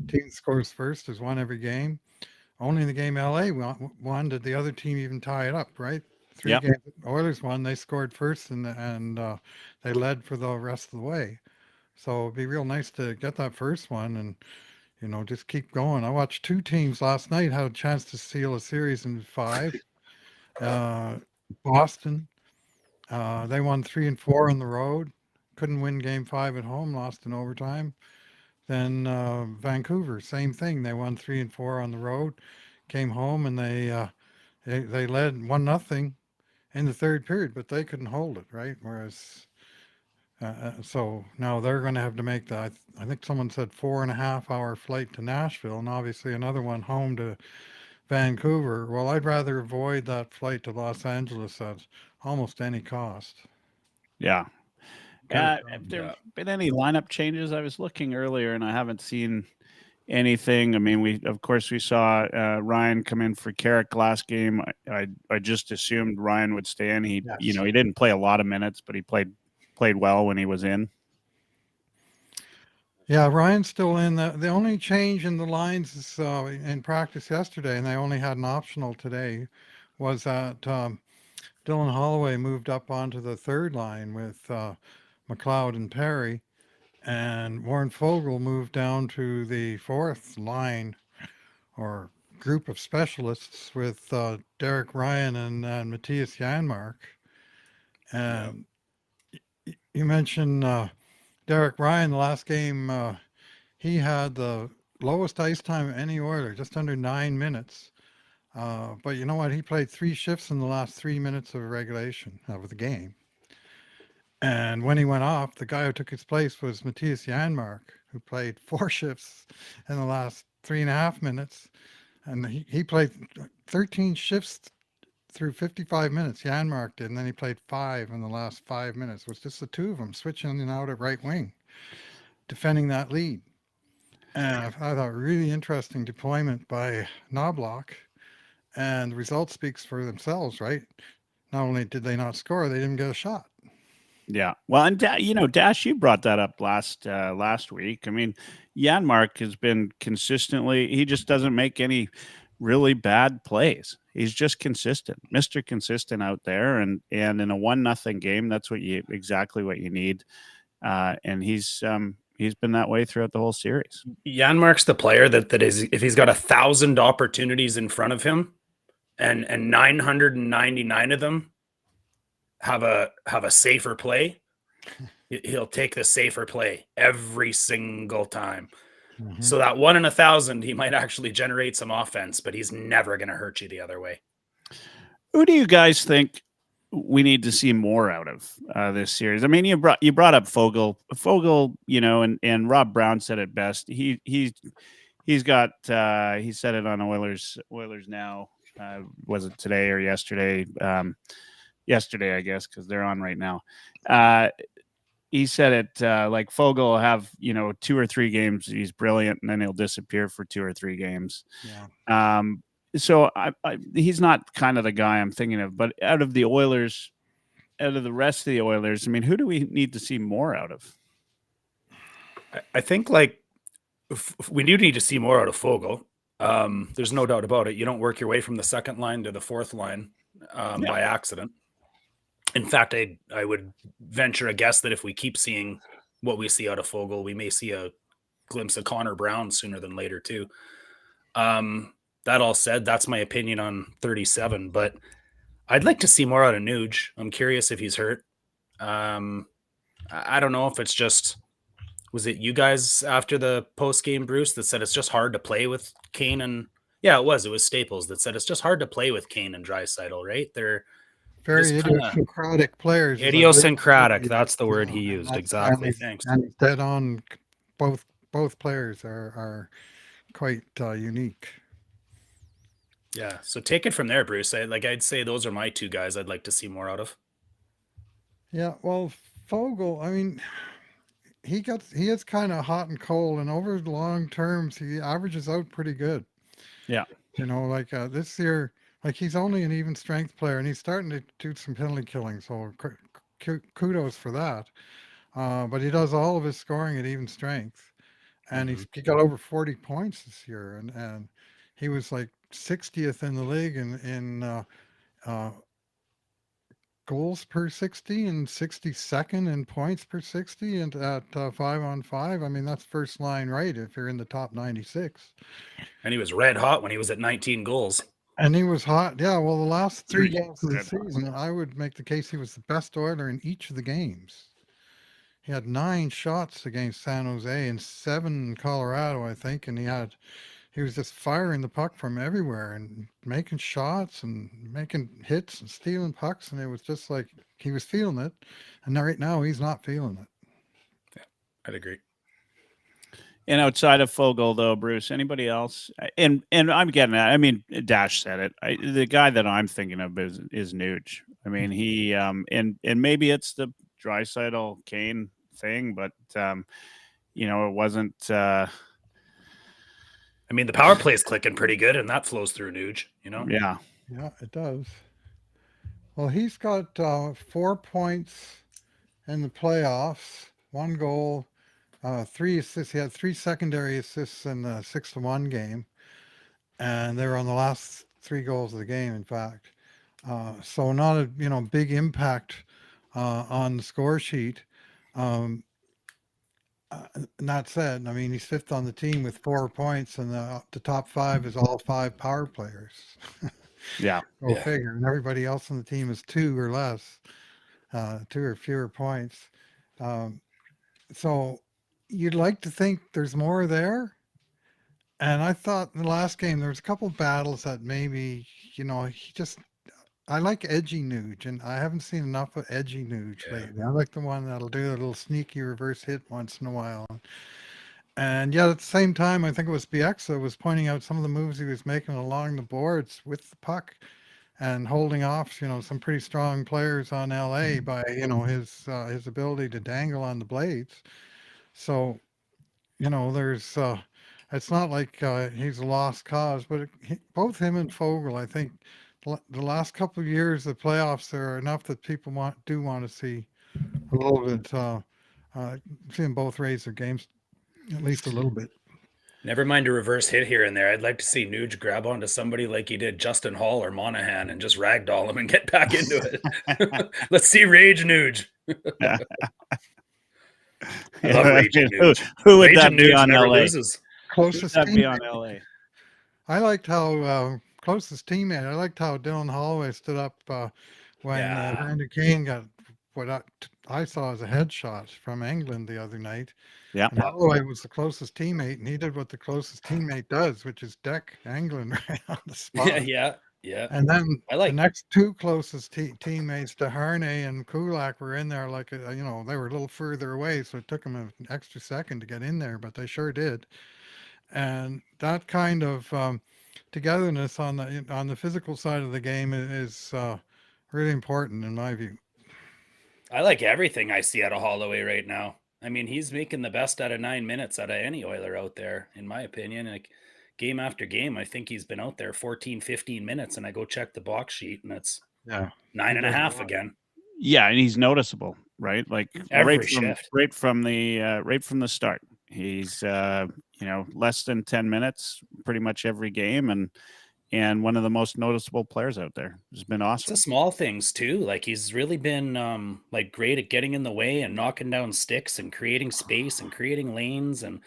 Team that scores first has won every game. Only in the game LA won did the other team even tie it up, right? 3 Yep. games Oilers won, they scored first, and they led for the rest of the way. So it'd be real nice to get that first one and, just keep going. I watched 2 teams last night had a chance to seal a series in 5. Boston, they won 3 and 4 on the road. Couldn't win Game 5 at home, lost in overtime. Then Vancouver, same thing. They won 3 and 4 on the road, came home, and they led 1-0 in the third period, but they couldn't hold it, right? Whereas, so now they're going to have to make the, I think someone said 4.5-hour flight to Nashville, and obviously another one home to Vancouver. Well, I'd rather avoid that flight to Los Angeles at almost any cost. Yeah. Have there been any lineup changes? I was looking earlier and I haven't seen anything. I mean, we saw Ryan come in for Carrick last game. I just assumed Ryan would stay in. He Yes. he didn't play a lot of minutes, but he played well when he was in. Yeah, Ryan's still in. The only change in the lines is, in practice yesterday, and they only had an optional today, was that Dylan Holloway moved up onto the third line with McLeod and Perry, and Warren Fogle moved down to the fourth line or group of specialists with Derek Ryan and Matthias Janmark. And you mentioned Derek Ryan. The last game, he had the lowest ice time of any Oiler, just under 9 minutes. But you know what? He played 3 shifts in the last 3 minutes of regulation of the game. And when he went off, the guy who took his place was Matthias Janmark, who played 4 shifts in the last 3.5 minutes. And he played 13 shifts through 55 minutes. Janmark did, and then he played 5 in the last 5 minutes. It was just the two of them switching in and out at right wing, defending that lead. And I thought really interesting deployment by Knobloch. And the result speaks for themselves, right? Not only did they not score, they didn't get a shot. Yeah. Well, and Dash, you brought that up last week. I mean, Janmark has been consistently, he just doesn't make any really bad plays. He's just consistent, Mr. Consistent out there. And in a 1-0 game, that's exactly what you need. And he's been that way throughout the whole series. Janmark's the player that is, if he's got 1,000 opportunities in front of him and 999 of them have a safer play, he'll take the safer play every single time. Mm-hmm. So that 1 in 1,000, he might actually generate some offense, but he's never going to hurt you the other way. Who do you guys think we need to see more out of this series? I mean, you brought up Fogle, and Rob Brown said it best. He's got he said it on Oilers Now. Was it today or yesterday? Yesterday, I guess, because they're on right now. He said it like Fogle will have 2 or 3 games he's brilliant, and then he'll disappear for 2 or 3 games. Yeah. So he's not kind of the guy I'm thinking of. But out of the Oilers, out of the rest of the Oilers, I mean, who do we need to see more out of? I think we do need to see more out of Fogle. There's no doubt about it. You don't work your way from the second line to the fourth line by accident. In fact, I would venture a guess that if we keep seeing what we see out of Fogle, we may see a glimpse of Connor Brown sooner than later too. That all said, that's my opinion on 37, but I'd like to see more out of Nuge. I'm curious if he's hurt. I don't know if it's just, was it you guys after the post game, Bruce, that said it's just hard to play with Kane and it was Staples that said it's just hard to play with Kane and Draisaitl, right? They're very idiosyncratic players. Idiosyncratic, that's the word he used. Exactly. Thanks. And he's dead on. Both players are quite unique. Yeah. So take it from there, Bruce. I'd say those are my 2 guys I'd like to see more out of. Yeah. Well, Fogle, I mean, he is kind of hot and cold, and over the long terms, he averages out pretty good. Yeah. This year, he's only an even strength player, and he's starting to do some penalty killing. So kudos for that. But he does all of his scoring at even strength, and he got over 40 points this year, and he was like 60th in the league in goals per 60 and 62nd in points per 60 and at 5-on-5. I mean, that's first line right if you're in the top 96. And he was red hot when he was at 19 goals. And he was hot. Yeah, well, the last 3 games of the season, I would make the case he was the best Oiler in each of the games. He had 9 shots against San Jose and 7 in Colorado, I think, and he was just firing the puck from everywhere and making shots and making hits and stealing pucks, and it was just like he was feeling it. And right now, he's not feeling it. Yeah, I'd agree. And outside of Fogle, though, Bruce, anybody else? And I'm getting at, I mean, Dash said it. The guy that I'm thinking of is Nuge. I mean, he and maybe it's the Draisaitl Kane thing, but it wasn't. I mean, the power play is clicking pretty good, and that flows through Nuge. Yeah. Yeah, it does. Well, he's got 4 points in the playoffs, 1 goal, 3 assists. He had 3 secondary assists in the 6-1 game, and they were on the last 3 goals of the game, in fact. So not a big impact on the score sheet. That said, I mean, he's 5th on the team with 4 points, and the top 5 is all 5 power players. Yeah. Go figure. And everybody else on the team is 2 or less, 2 or fewer points. So you'd like to think there's more there. And I thought in the last game, there was a couple battles that maybe, I like edgy Nuge, and I haven't seen enough of edgy Nuge lately. I like the one that'll do a little sneaky reverse hit once in a while. And yet at the same time, I think it was Bieksa was pointing out some of the moves he was making along the boards with the puck and holding off, some pretty strong players on LA by, his ability to dangle on the blades. So, there's, it's not like he's a lost cause, but both him and Fogle, I think, the last couple of years, the playoffs are enough that people want to see a little bit, see them both raise their games at least a little bit. Never mind a reverse hit here and there. I'd like to see Nuge grab onto somebody like he did Justin Hall or Monahan and just ragdoll him and get back into it. Let's see Rage Nuge. I love Raging Nuge. Who would Raging that be Nuge on never LA? loses. Closest That'd be on teammate. LA. I liked how closest teammate. I liked how Dylan Holloway stood up when Randy Kane got what I saw as a headshot from England the other night. Yeah. And Holloway was the closest teammate, and he did what the closest teammate does, which is deck England right on the spot. Yeah. And then the next 2 closest teammates, DeHarnay and Kulak, were in there like, they were a little further away, so it took them an extra second to get in there, but they sure did. And that kind of togetherness on the physical side of the game is really important in my view. I like everything I see out of Holloway right now. I mean, he's making the best out of 9 minutes out of any Oiler out there, in my opinion. Like game after game, I think he's been out there 14, 15 minutes, and I go check the box sheet, and it's 9.5 again. Yeah, and he's noticeable, right? Like Every shift. right from the start. He's less than 10 minutes pretty much every game, and one of the most noticeable players out there. It's been awesome. It's the small things too. Like he's really been great at getting in the way and knocking down sticks and creating space and creating lanes, and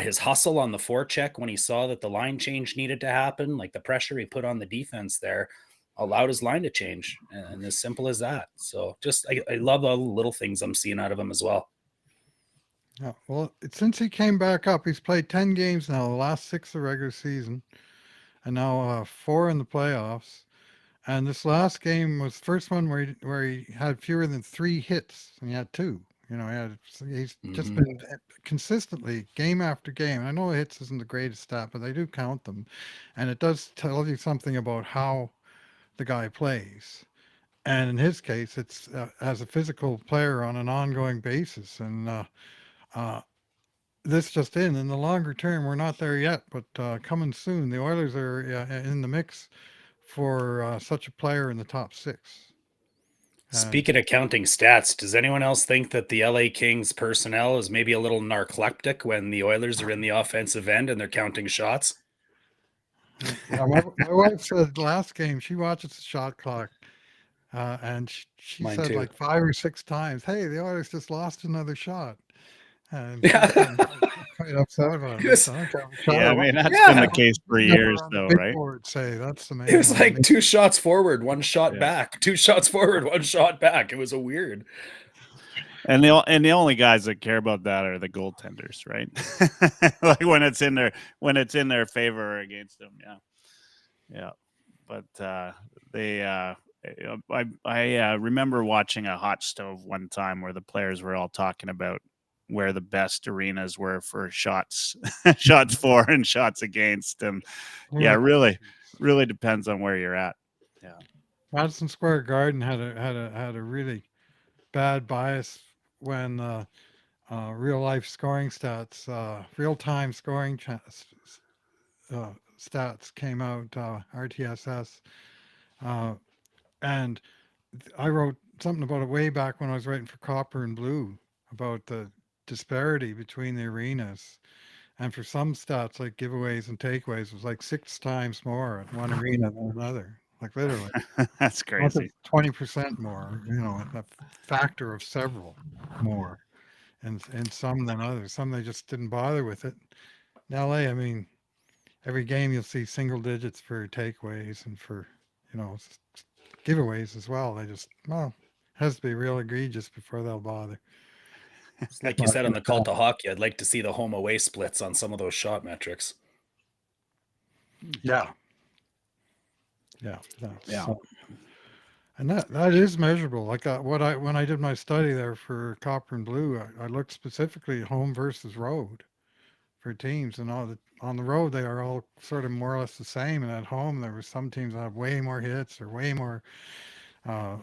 his hustle on the forecheck when he saw that the line change needed to happen, like the pressure he put on the defense there allowed his line to change, and as simple as that. So just I love all the little things I'm seeing out of him as well. Yeah, well, since he came back up, he's played 10 games now, the last 6 of the regular season, and now 4 in the playoffs. And this last game was the first one where he had fewer than 3 hits, and he had 2. He's just been consistently game after game. And I know hits isn't the greatest stat, but they do count them, and it does tell you something about how the guy plays. And in his case, it's as a physical player on an ongoing basis, and this just in the longer term, we're not there yet, but coming soon, the Oilers are in the mix for such a player in the top 6. Speaking of counting stats, does anyone else think that the LA Kings personnel is maybe a little narcoleptic when the Oilers are in the offensive end and they're counting shots? My wife said last game she watches the shot clock, and she Mine said too. like 5 or 6 times, "Hey, the Oilers just lost another shot." And quite upset about it. Yeah, I mean, that's been the case for years, though, right? That's the main It was one. like 2 shots forward, 1 shot back, 2 shots forward, 1 shot back. It was a weird. And the only guys that care about that are the goaltenders, right? Like when it's in their favor or against them. Yeah. But I remember watching a hot stove one time where the players were all talking about where the best arenas were for shots for and shots against, and really depends on where you're at. Yeah, Madison Square Garden had a really bad bias when real life scoring stats, real time scoring stats came out, RTSS, and I wrote something about it way back when I was writing for Copper and Blue about the disparity between the arenas. And for some stats like giveaways and takeaways, it was like 6 times more at one arena than another. Like literally, That's not crazy. 20% more. A factor of several more, and some than others. Some they just didn't bother with it. In LA, I mean, every game you'll see single digits for takeaways and for giveaways as well. They just has to be real egregious before they'll bother. Like you said on the Cult of Hockey, I'd like to see the home away splits on some of those shot metrics. Yeah. Yeah. And that is measurable. Like when I did my study there for Copper and Blue, I looked specifically at home versus road for teams, and on the road they are all sort of more or less the same. And at home there were some teams that have way more hits or way more uh,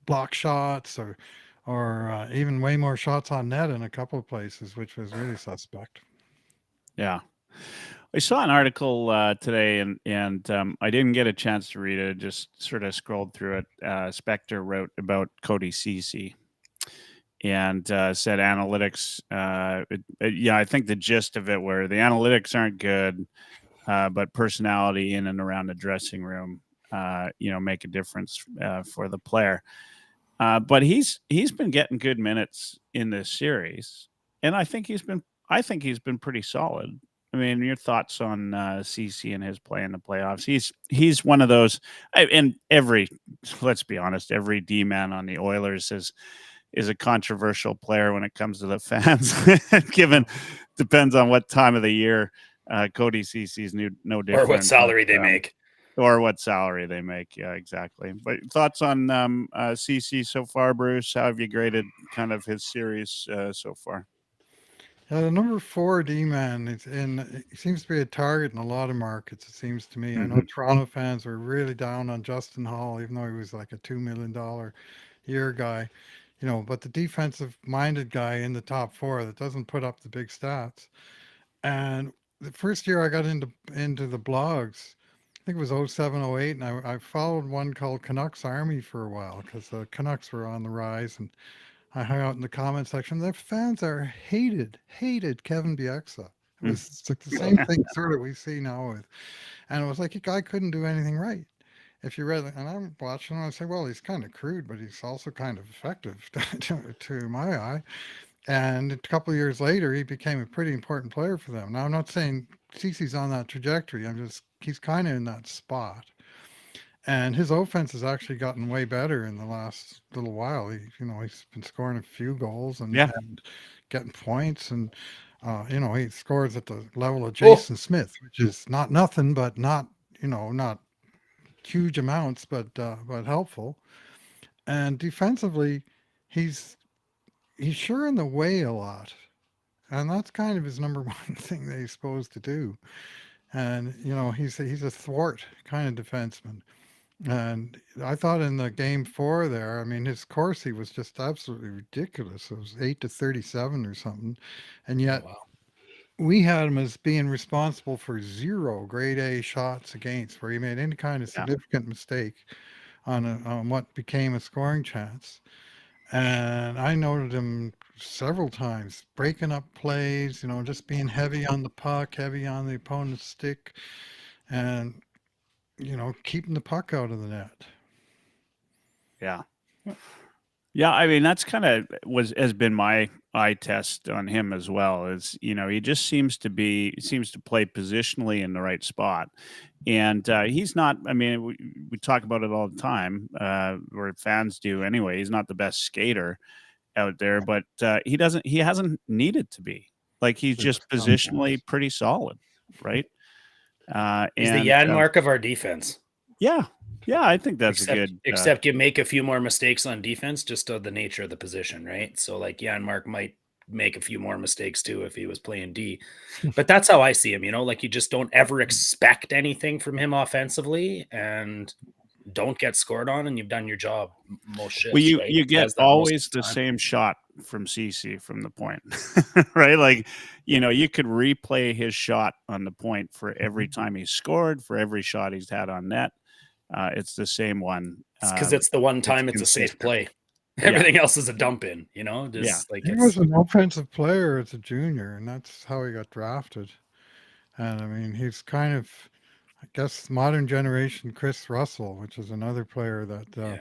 block shots or even way more shots on net in a couple of places, which was really suspect. Yeah. I saw an article today, and I didn't get a chance to read it. Just sort of scrolled through it. Spectre wrote about Cody Ceci and said analytics. I think the gist of it were the analytics aren't good, but personality in and around the dressing room, make a difference for the player. But he's been getting good minutes in this series, and I think he's been pretty solid. I mean, your thoughts on CC and his play in the playoffs? He's one of those, and let's be honest, every D man on the Oilers is a controversial player when it comes to the fans. Depends on what time of the year. Cody CC's no different. Or what salary they make. Or what salary they make. Yeah, exactly. But thoughts on CC so far, Bruce? How have you graded kind of his series so far? The number 4 D-man, it seems to be a target in a lot of markets, it seems to me. I know Toronto fans are really down on Justin Hall, even though he was like a $2 million year guy. But the defensive-minded guy in the top 4 that doesn't put up the big stats. And the first year I got into the blogs, I think it was 07, 08, and I followed one called Canucks Army for a while because the Canucks were on the rise, and I hung out in the comment section. Their fans hated Kevin Bieksa. It was like the same thing sort of we see now and it was like a guy couldn't do anything right. If you read it, and I'm watching, and I say, well, he's kind of crude, but he's also kind of effective to my eye. And a couple of years later, he became a pretty important player for them. Now, I'm not saying Cece's on that trajectory. He's kind of in that spot. And his offense has actually gotten way better in the last little while. He's been scoring a few goals and getting points, and he scores at the level of Jason Smith, which is not nothing, but not huge amounts, but helpful. And defensively, he's sure in the way a lot, and that's kind of his number one thing that he's supposed to do. And he's a thwart kind of defenseman. And I thought in the game 4 there, I mean, his Corsi was just absolutely ridiculous. It was 8-37 or something. And yet we had him as being responsible for 0 grade A shots against, where he made any kind of significant mistake on what became a scoring chance. And I noted him several times breaking up plays, just being heavy on the puck, heavy on the opponent's stick, and keeping the puck out of the net. Yeah. I mean, that's kind of has been my eye test on him as well. Is he just seems to play positionally in the right spot, and he's not. I mean, we talk about it all the time, or fans do anyway. He's not the best skater out there, but he hasn't needed to be. Like, he's just positionally pretty solid, right? He's the Janmark of our defense. Yeah, I think that's good. Except you make a few more mistakes on defense, just of the nature of the position, right? So like Janmark might make a few more mistakes too if he was playing D. But that's how I see him. Like, you just don't ever expect anything from him offensively, and don't get scored on, and you've done your job most shifts. Well, you right? you He has get that most always of the the time. same shot from CC from the point, right? Like, you could replay his shot on the point for every time he's scored, for every shot he's had on net. It's the same one. Because it's the one time it's a safe consistent. play. Yeah. Everything else is a dump in, just Yeah. like He it's was an offensive player as a junior, and that's how he got drafted. And I mean, he's kind of, I guess, modern generation Chris Russell, which is another player that yeah.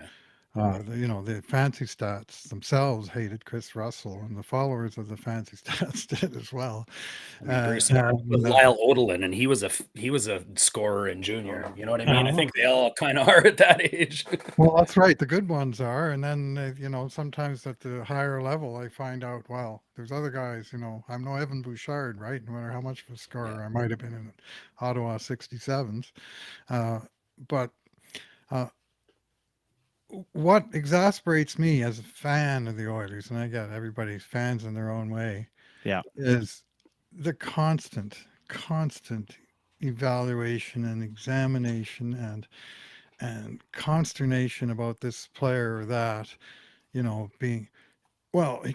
the fancy stats themselves hated Chris Russell, and the followers of the fancy stats did as well. I mean, Bruce And, with Lyle Odelin, and he was a scorer in junior. You know what I mean? I think they all kind of are at that age. well, that's right. The good ones are, and then sometimes at the higher level, I find out, well, there's other guys. I'm no Evan Bouchard, right? No matter how much of a scorer I might have been in Ottawa 67s, but. What exasperates me as a fan of the Oilers, and I get everybody's fans in their own way, Yeah. is the constant evaluation and examination and consternation about this player or that, being, well,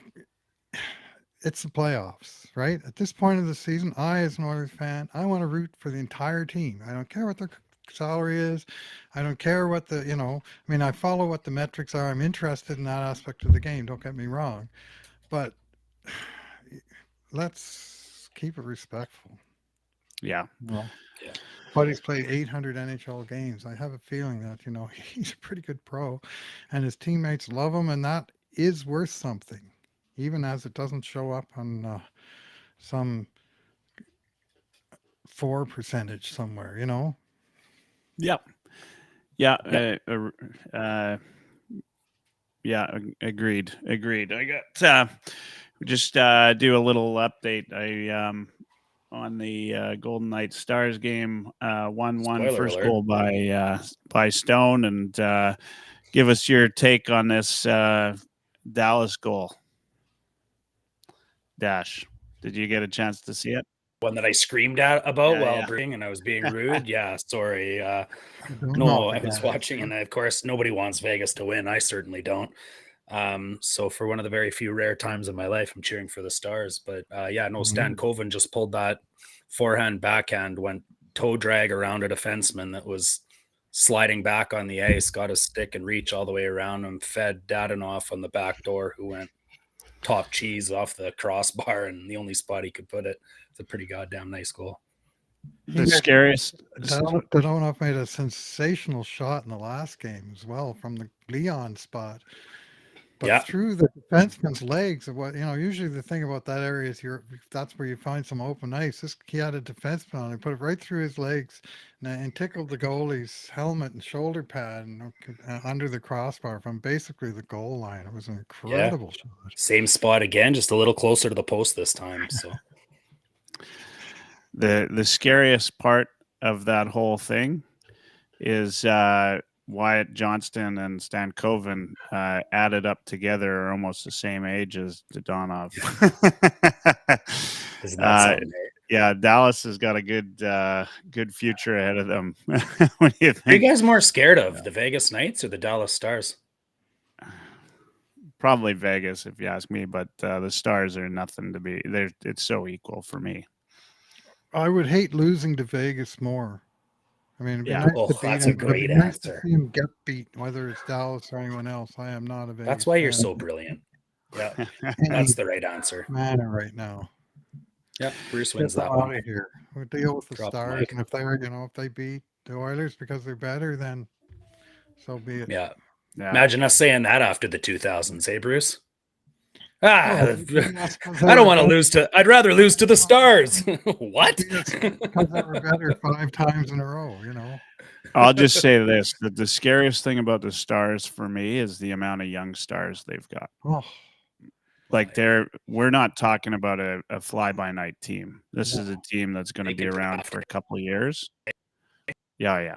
it's the playoffs, right? At this point of the season, I, as an Oilers fan, I want to root for the entire team. I don't care what their salary is. I don't care what I follow what the metrics are. I'm interested in that aspect of the game. Don't get me wrong. But let's keep it respectful. Yeah. Well, Yeah. Buddy's played 800 NHL games. I have a feeling that, he's a pretty good pro and his teammates love him, and that is worth something, even as it doesn't show up on some 4% somewhere, Yep. Yeah. Agreed. I got just do a little update. I on the Golden Knights Stars game, 1-1 Spoiler first alert. goal by Stone, and give us your take on this Dallas goal. Dash, did you get a chance to see it? One that I screamed about Yeah, while yeah. breathing, and I was being rude. Yeah, sorry. don't No, know I if was it is. watching, and of course, nobody wants Vegas to win. I certainly don't. So for one of the very few rare times in my life, I'm cheering for the Stars. But Stan Coven just pulled that forehand backhand, went toe drag around a defenseman that was sliding back on the ice, got his stick and reach all the way around him, fed Dadanoff on the back door, who went top cheese off the crossbar, and the only spot he could put it. It's a pretty goddamn nice goal. The scariest. Dadonov made a sensational shot in the last game as well from the Leon spot. But through the defenseman's legs, of what usually the thing about that area is that's where you find some open ice. He had a defenseman on it, put it right through his legs, and tickled the goalie's helmet and shoulder pad and under the crossbar from basically the goal line. It was an incredible shot. Same spot again, just a little closer to the post this time. So the scariest part of that whole thing is Wyatt Johnston and Stan Coven added up together are almost the same age as Dadonov. Isn't that something? Yeah, Dallas has got a good future ahead of them. What do you think? Are you guys more scared of the Vegas Knights or the Dallas Stars? Probably Vegas, if you ask me, but the Stars are nothing to be. It's so equal for me. I would hate losing to Vegas more. I mean, it'd be nice to beat that's him, a great nice answer. to see him get beat, whether it's Dallas or anyone else. I am not a Vegas. That's why you're fan so brilliant. Yeah, in that's the right answer. manner right now. Yeah, Bruce wins Get that them one. out of here. We'll deal with the Drop the Stars, mic. and if they beat the Oilers because they're better, then so be it. Yeah. Yeah. Imagine us saying that after the 2000s, hey, Bruce? Oh, I don't want to lose to. I'd rather lose to the Stars. What? because they were better 5 times in a row. I'll just say this: that the scariest thing about the Stars for me is the amount of young stars they've got. Oh, Like we're not talking about a fly-by-night team. This is a team that's going to be around for a couple of years. Yeah.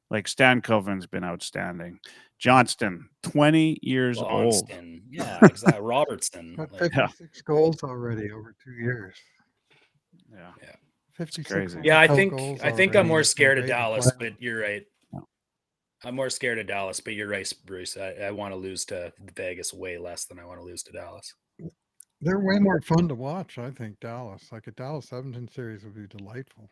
Like Stan Coven's been outstanding. Johnston, 20 years old. Yeah, exactly. Robertson. got Like, 56 goals already over 2 years. Yeah. 56. crazy. yeah, I NHL think goals I'm already. more He's been scared of great in Dallas, playoffs. but you're right. I'm more scared of Dallas, but you're right, Bruce. I want to lose to Vegas way less than I want to lose to Dallas. They're way more fun to watch, I think, Dallas. Like a Dallas Edmonton series would be delightful.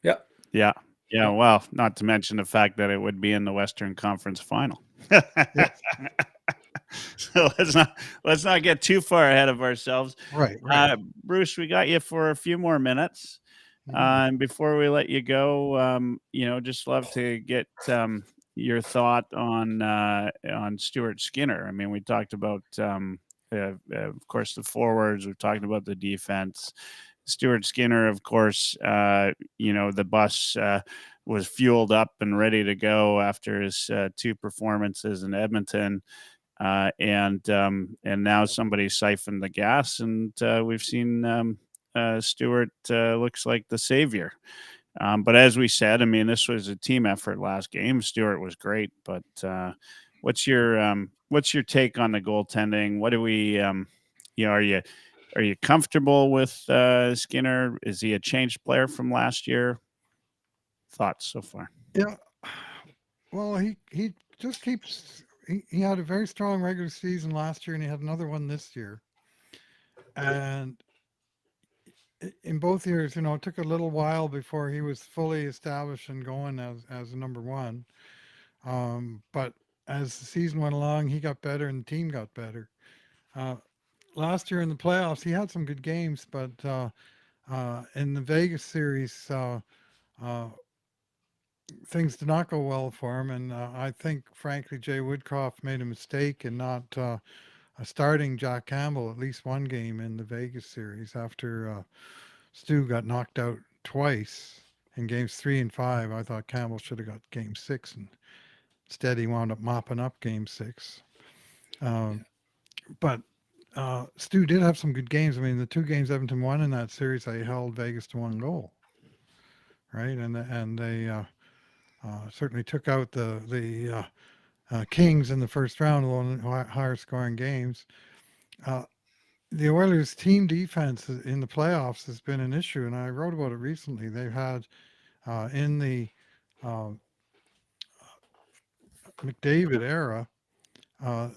Yep. Yeah. Yeah. Well, not to mention the fact that it would be in the Western Conference Final. Yes. So let's not get too far ahead of ourselves. Right. Bruce, we got you for a few more minutes. Mhm. And before we let you go, just love to get your thought on Stuart Skinner. I mean, we talked about, of course, the forwards. We've talked about the defense. Stuart Skinner, of course, the bus was fueled up and ready to go after his two performances in Edmonton. And now somebody siphoned the gas, and we've seen Stewart looks like the savior. But as we said, I mean, this was a team effort last game. Stewart was great, but what's your take on the goaltending? What do we, are you comfortable with Skinner? Is he a changed player from last year? Thoughts so far? Yeah. Well, he just keeps. He had a very strong regular season last year, and he had another one this year. And in both years, it took a little while before he was fully established and going as a number one. But as the season went along, he got better and the team got better. Last year in the playoffs, he had some good games, but in the Vegas series, things did not go well for him. And I think, frankly, Jay Woodcroft made a mistake in not starting Jack Campbell at least one game in the Vegas series after Stu got knocked out twice in games 3 and 5. I thought Campbell should have got game 6, and instead he wound up mopping up game 6. But Stu did have some good games. I mean, the 2 games Edmonton won in that series, they held Vegas to 1 goal, right? And they certainly took out the Kings in the first round, one of the higher scoring games. The Oilers' team defense in the playoffs has been an issue, and I wrote about it recently. They've had in the McDavid era,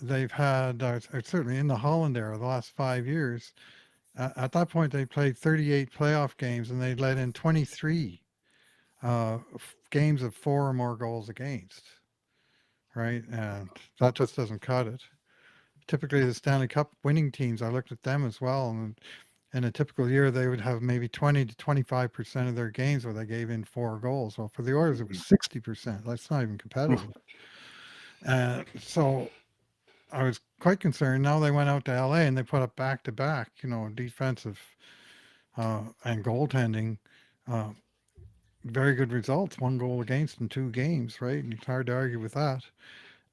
they've had certainly in the Holland era, the last 5 years. At that point, they played 38 playoff games, and they let in 23 games of 4 or more goals against. Right, and that just doesn't cut it. Typically, the Stanley Cup winning teams, I looked at them as well, and in a typical year, they would have maybe 20 to 25% of their games where they gave in 4 goals. Well, for the Oilers, it was 60%. That's not even competitive. So I was quite concerned. Now they went out to LA and they put up back-to-back, defensive and goaltending. Very good results, 1 goal against in 2 games, right? And it's hard to argue with that.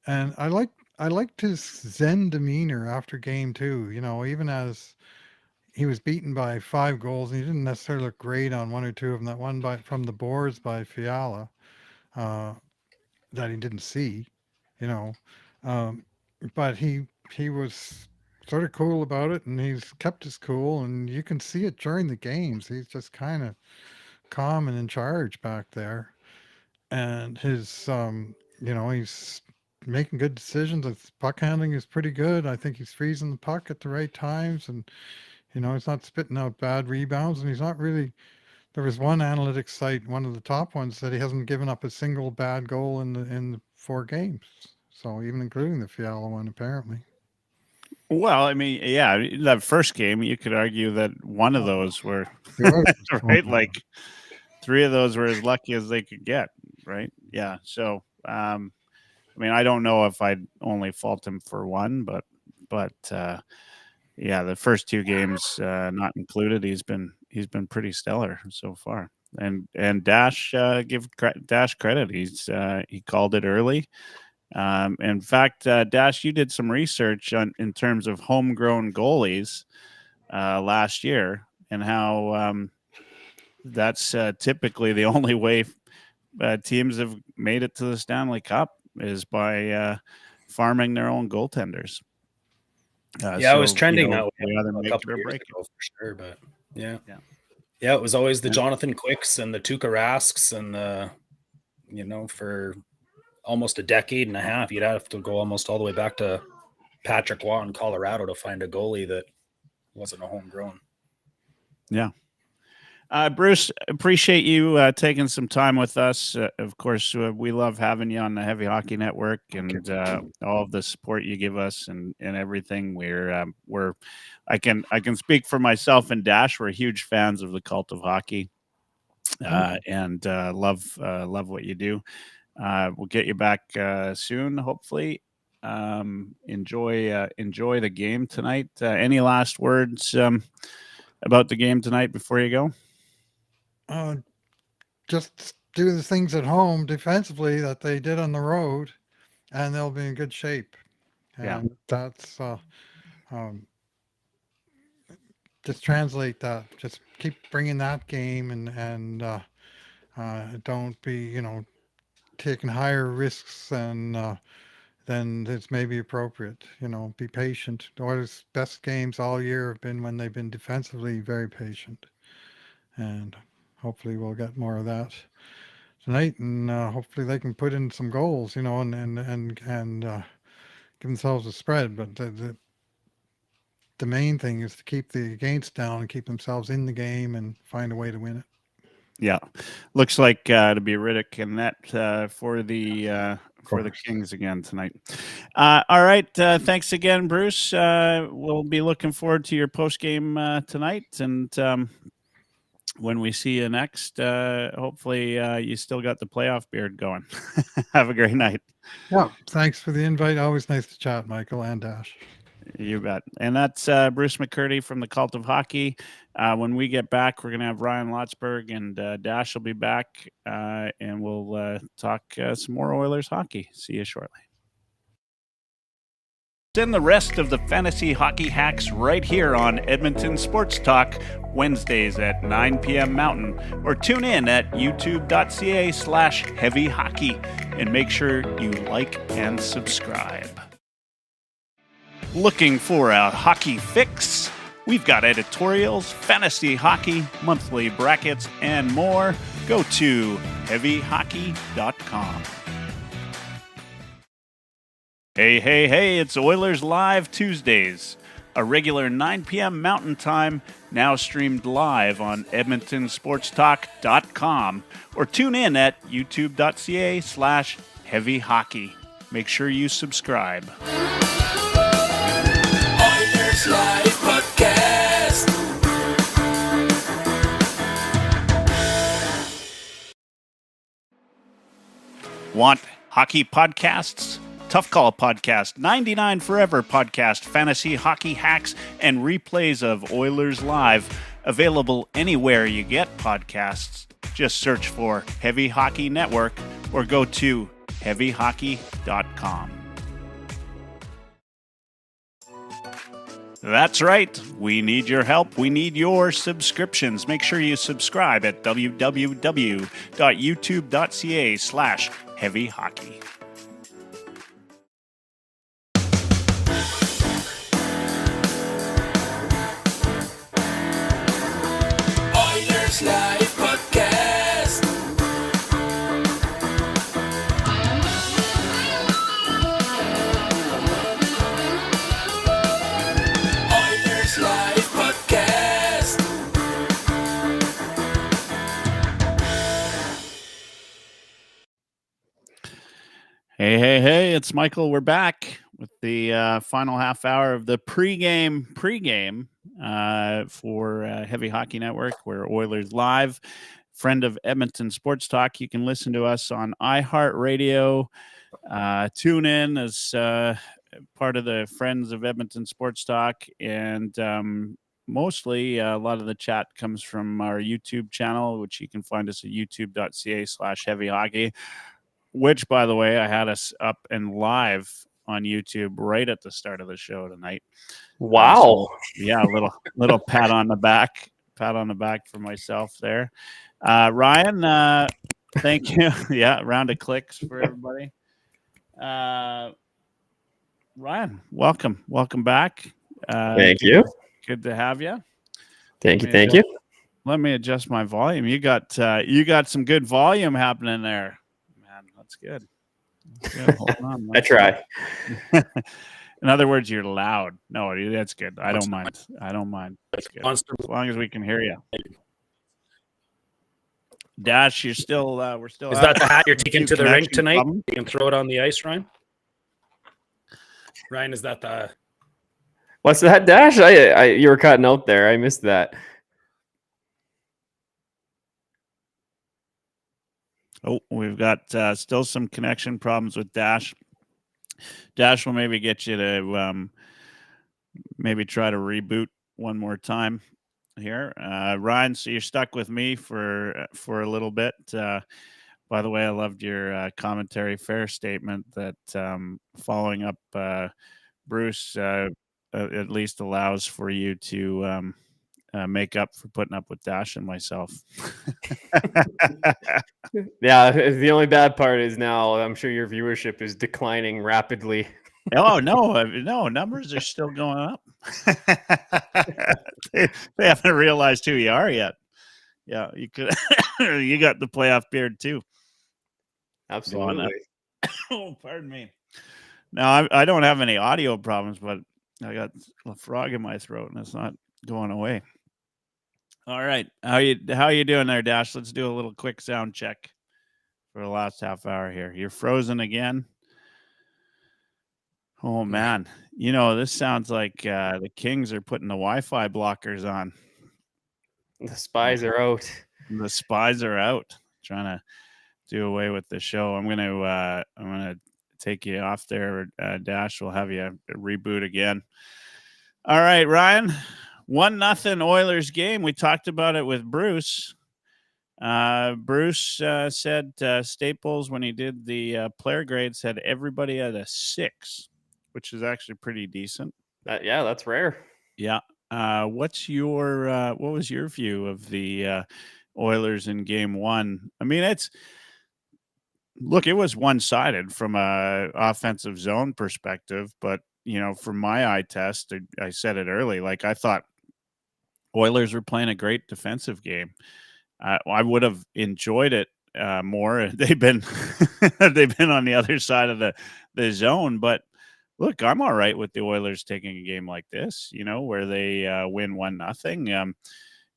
And I liked his zen demeanor after game 2, even as he was beaten by 5 goals, and he didn't necessarily look great on 1 or 2 of them. That one from the boards by Fiala that he didn't see, but he was sort of cool about it, and he's kept his cool, and you can see it during the games. He's just kind of calm and in charge back there, and his he's making good decisions. His puck handling is pretty good. I think he's freezing the puck at the right times, and he's not spitting out bad rebounds, and he's not really. There was one analytics site, one of the top ones, that he hasn't given up a single bad goal in the 4 games, so even including the Fiala one, apparently. Well, I mean, yeah, that first game, you could argue that one of those were right, like 3 of those were as lucky as they could get, right? Yeah. So, I mean, I don't know if I'd only fault him for one, but yeah, the first 2 games not included, he's been pretty stellar so far. And Dash, give Dash credit. He called it early. In fact, Dash, you did some research in terms of homegrown goalies last year, and how that's typically the only way teams have made it to the Stanley Cup is by farming their own goaltenders. I was trending that way either a make couple it or years break ago for sure, but yeah, Yeah. it was always the Jonathan Quicks and the Tuukka Rasks and the for almost a decade and a half. You'd have to go almost all the way back to Patrick Waugh in Colorado to find a goalie that wasn't a homegrown. Yeah. Bruce, appreciate you taking some time with us. Of course, we love having you on the Heavy Hockey Network and all of the support you give us and everything. I can speak for myself and Dash. We're huge fans of the Cult of Hockey, and love what you do. We'll get you back soon, hopefully. Enjoy the game tonight. Any last words about the game tonight before you go? Just do the things at home defensively that they did on the road, and they'll be in good shape. And that's just translate that. Just keep bringing that game, and don't be taking higher risks than it's maybe appropriate. Be patient. The Oilers' best games all year have been when they've been defensively very patient, and hopefully we'll get more of that tonight, and hopefully they can put in some goals, and give themselves a spread. But the main thing is to keep the against down and keep themselves in the game and find a way to win it. Yeah, looks like to be Riddick and that for the Kings again tonight. All right, thanks again, Bruce. We'll be looking forward to your post game tonight, and when we see you next, hopefully you still got the playoff beard going. Have a great night. Yeah, thanks for the invite. Always nice to chat, Michael and Dash. You bet. And that's Bruce McCurd from the Cult of Hockey. When we get back, we're going to have Ryan Lotsberg and Dash will be back, and we'll talk some more Oilers hockey. See you shortly. And the rest of the fantasy hockey hacks right here on Edmonton Sports Talk, Wednesdays at 9 p.m. Mountain, or tune in at youtube.ca/heavyhockey, and make sure you like and subscribe. Looking for a hockey fix? We've got editorials, fantasy hockey, monthly brackets, and more. Go to heavyhockey.com. Hey, it's Oilers Live Tuesdays, a regular 9 p.m. Mountain Time, now streamed live on EdmontonSportsTalk.com, or tune in at youtube.ca/heavyhockey. Make sure you subscribe. Oilers Live Podcast. Want hockey podcasts? Tough Call Podcast, 99 Forever Podcast, fantasy hockey hacks, and replays of Oilers Live. Available anywhere you get podcasts. Just search for Heavy Hockey Network or go to heavyhockey.com. That's right. We need your help. We need your subscriptions. Make sure you subscribe at www.youtube.ca/heavyhockey. Oilers Live Podcast. Oilers Live Podcast. Hey, it's Michael. We're back with the final half hour of the pregame for Heavy Hockey Network. We're Oilers Live, friend of Edmonton Sports Talk. You can listen to us on iHeartRadio. Tune in as part of the Friends of Edmonton Sports Talk, and mostly a lot of the chat comes from our YouTube channel, which you can find us at youtube.ca/heavyhockey. Which, by the way, I had us up and live on YouTube right at the start of the show tonight. Wow. Yeah, a little pat on the back for myself there. Ryan, thank you. Yeah, round of clicks for everybody. Ryan, welcome back. Thank you. Good to have you. Thank you. Let me adjust my volume. You got some good volume happening there. Man, that's good. Yeah, hold on. I try. In other words, you're loud. No, that's good. I don't mind. That's good. Monster. As long as we can hear you. Dash, you're still. We're still. Is that the hat you're taking to the rink connection tonight? problem. You can throw it on the ice, Ryan. Ryan, is that the? What's that, Dash? You were cutting out there. I missed that. Oh, we've got still some connection problems with Dash. Dash will maybe get you to maybe try to reboot one more time here. Ryan, so you're stuck with me for a little bit. By the way, I loved your commentary fair statement that following up Bruce at least allows for you to make up for putting up with Dash and myself. Yeah, the only bad part is now I'm sure your viewership is declining rapidly. Oh no, numbers are still going up. they haven't realized who you are yet. Yeah, you could. You got the playoff beard too. Absolutely. Oh, pardon me. Now I don't have any audio problems, but I got a frog in my throat and it's not going away. All right, how you doing there, Dash? Let's do a little quick sound check for the last half hour here. You're frozen again. Oh man, this sounds like the Kings are putting the Wi-Fi blockers on. The spies are out. The spies are out, trying to do away with the show. I'm gonna take you off there, Dash. We'll have you reboot again. All right, Ryan. 1-0 Oilers game. We talked about it with Bruce. Bruce said Staples, when he did the player grades, had everybody at a 6, which is actually pretty decent. Yeah, that's rare. Yeah. What was your view of the Oilers in game 1? I mean, it was one-sided from a offensive zone perspective, but from my eye test, I said it early, like I thought Oilers were playing a great defensive game. I would have enjoyed it more. They've been on the other side of the zone, but look, I'm all right with the Oilers taking a game like this, where they win 1-0.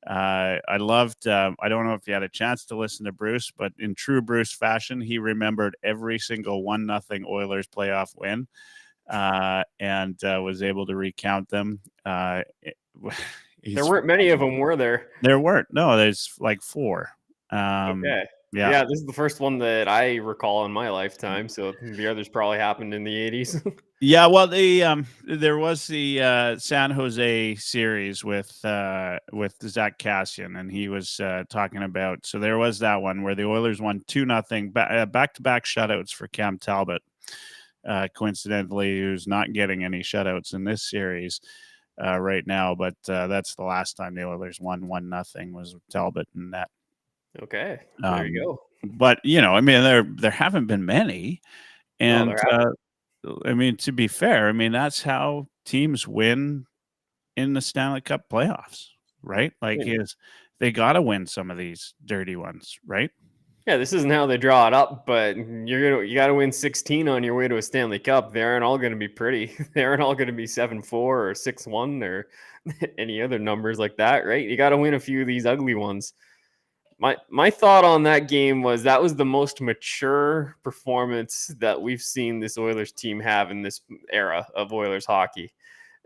I loved, I don't know if you had a chance to listen to Bruce, but in true Bruce fashion, he remembered every single 1-0 Oilers playoff win and was able to recount them. There weren't many of them, were there? There weren't. No, there's like 4. Okay. Yeah, this is the first one that I recall in my lifetime. So the others probably happened in the 80s. Yeah, well, there was the San Jose series with Zach Kassian, and he was talking about. So there was that one where the Oilers won 2-0, back-to-back shutouts for Cam Talbot. Coincidentally, who's not getting any shutouts in this series right now, but that's the last time the Oilers won 1-0 was with Talbot in that. Okay, there you go. But I mean, there haven't been many, and I mean, to be fair, I mean that's how teams win in the Stanley Cup playoffs, right? Like, they got to win some of these dirty ones, right? Yeah, this isn't how they draw it up, but you got to win 16 on your way to a Stanley Cup. They aren't all going to be pretty. They aren't all going to be 7-4 or 6-1 or any other numbers like that, right? You got to win a few of these ugly ones. My thought on that game was that was the most mature performance that we've seen this Oilers team have in this era of Oilers hockey.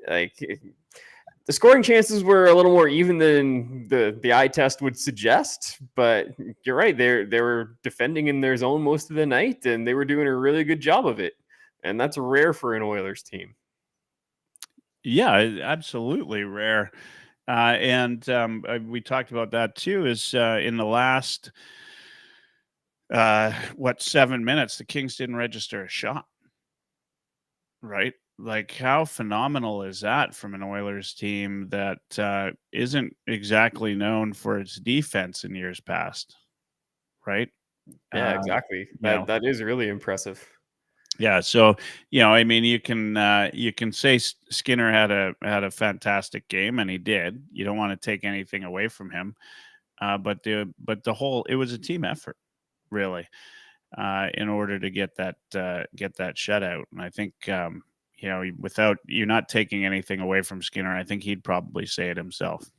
Like, the scoring chances were a little more even than the eye test would suggest, but you're right. They were defending in their zone most of the night, and they were doing a really good job of it. And that's rare for an Oilers team. Yeah, absolutely rare. And we talked about that too, is in the last, 7 minutes, the Kings didn't register a shot, right? Like, how phenomenal is that from an Oilers team that isn't exactly known for its defense in years past, right? Yeah, exactly. That is really impressive. Yeah, so I mean, you can say Skinner had a fantastic game, and he did. You don't want to take anything away from him, but the whole, it was a team effort, really. in order to get that shutout. And I think without you're not taking anything away from Skinner, I think he'd probably say it himself.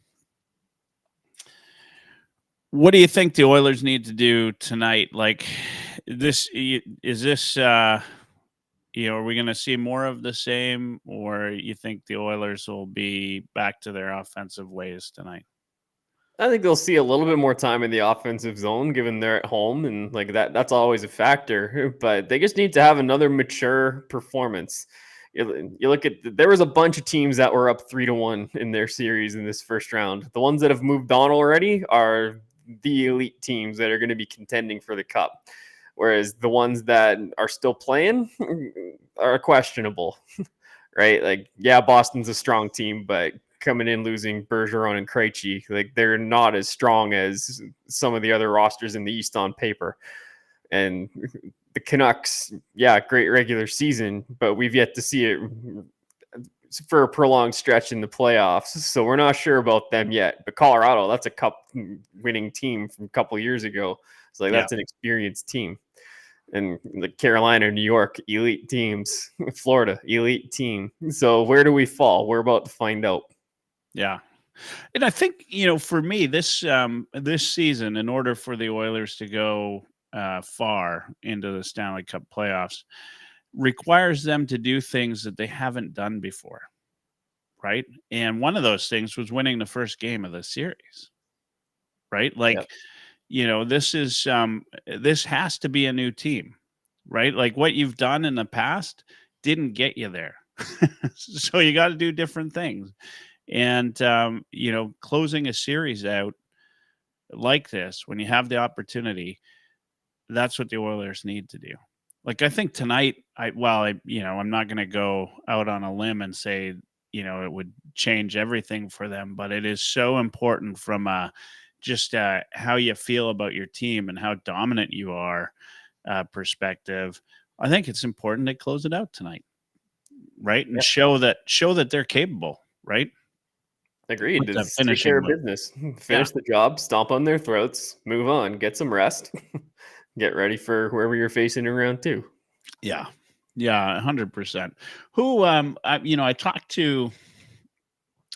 What do you think the Oilers need to do tonight? Like this, is this, are we going to see more of the same, or you think the Oilers will be back to their offensive ways tonight? I think they'll see a little bit more time in the offensive zone, given they're at home, and like that's always a factor. But they just need to have another mature performance. You look at there was a bunch of teams that were up 3-1 in their series in this first round. The ones that have moved on already are the elite teams that are going to be contending for the cup, whereas the ones that are still playing are questionable, right? Like, yeah, Boston's a strong team, but coming in losing Bergeron and Krejci, like they're not as strong as some of the other rosters in the East on paper. And the Canucks, yeah, great regular season, but we've yet to see it for a prolonged stretch in the playoffs. So we're not sure about them yet. But Colorado, that's a cup winning team from a couple of years ago. So that's an experienced team. And the Carolina, New York, elite teams. Florida, elite team. So where do we fall? We're about to find out. Yeah. And I think, for me, this season, in order for the Oilers to go far into the Stanley Cup playoffs, requires them to do things that they haven't done before, right? And one of those things was winning the first game of the series, right? Like, this is this has to be a new team, right? Like what you've done in the past didn't get you there. So you got to do different things. And, closing a series out like this, when you have the opportunity, that's what the Oilers need to do. Like, I think tonight, I'm not going to go out on a limb and say, it would change everything for them, but it is so important from just how you feel about your team and how dominant you are perspective. I think it's important to close it out tonight, right? And show that they're capable, right? Agreed. Just take care of business. Finish the job, stomp on their throats, move on, get some rest, get ready for whoever you're facing in round 2. Yeah. Yeah, 100%. Who, I talked to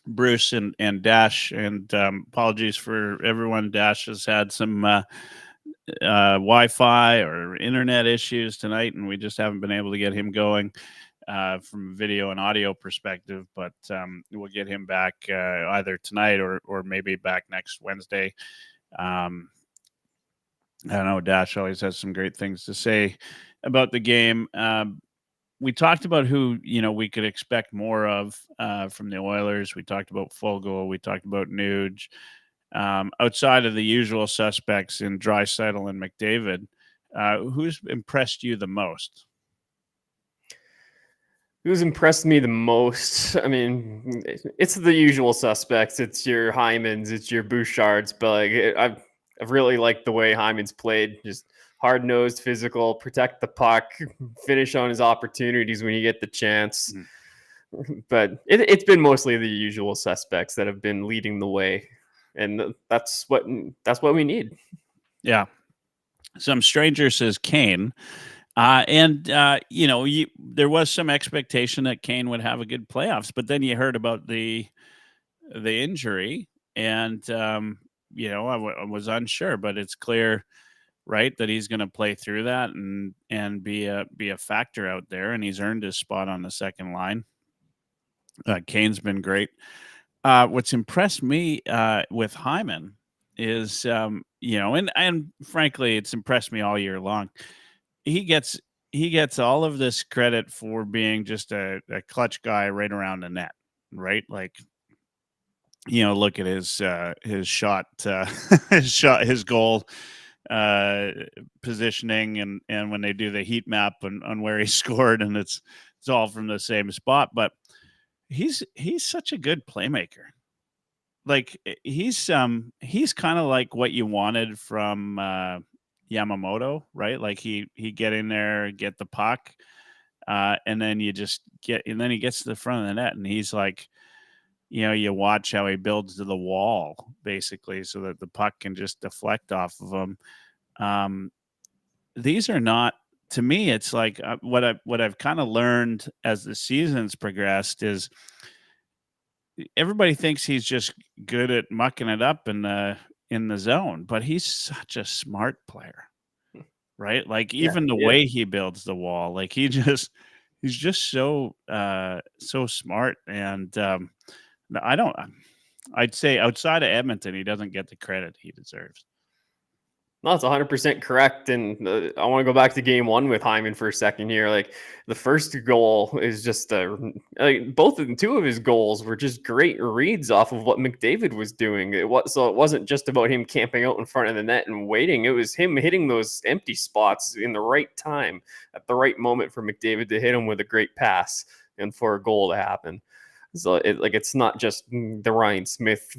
Bruce and Dash, and apologies for everyone. Dash has had some Wi-Fi or internet issues tonight, and we just haven't been able to get him going from a video and audio perspective, but we'll get him back either tonight or maybe back next Wednesday. I know Dash always has some great things to say about the game. We talked about who, we could expect more of from the Oilers. We talked about Fogle. We talked about Nuge. Outside of the usual suspects in Draisaitl and McDavid, who's impressed you the most? Who's impressed me the most? I mean, it's the usual suspects. It's your Hymans, it's your Bouchards, but I've really liked the way Hyman's played. Just hard-nosed, physical, protect the puck, finish on his opportunities when you get the chance. Mm-hmm. But it's been mostly the usual suspects that have been leading the way, and that's what we need. Yeah. Some stranger says Kane. There was some expectation that Kane would have a good playoffs, but then you heard about the injury, and I was unsure, but it's clear, right, that he's going to play through that and be a factor out there, and he's earned his spot on the second line. Kane's been great. What's impressed me with Hyman is, and frankly, it's impressed me all year long. He gets all of this credit for being just a clutch guy right around the net, right? Like, look at his shot, his goal positioning, and when they do the heat map on where he scored, and it's all from the same spot. But he's such a good playmaker. Like he's kind of like what you wanted from Yamamoto, right? Like he get in there, get the puck, and then he gets to the front of the net, and he's like, you watch how he builds to the wall basically, so that the puck can just deflect off of him. these are not, to me, it's like what I've kind of learned as the season's progressed is everybody thinks he's just good at mucking it up in the zone, but he's such a smart player, right? Like even the way he builds the wall, like he's just so smart. And I'd say outside of Edmonton, he doesn't get the credit he deserves. No, that's 100% correct. And I want to go back to game one with Hyman for a second here. Like the first goal is just two of his goals were just great reads off of what McDavid was doing. It wasn't just about him camping out in front of the net and waiting. It was him hitting those empty spots in the right time at the right moment for McDavid to hit him with a great pass and for a goal to happen. So it's not just the Ryan Smith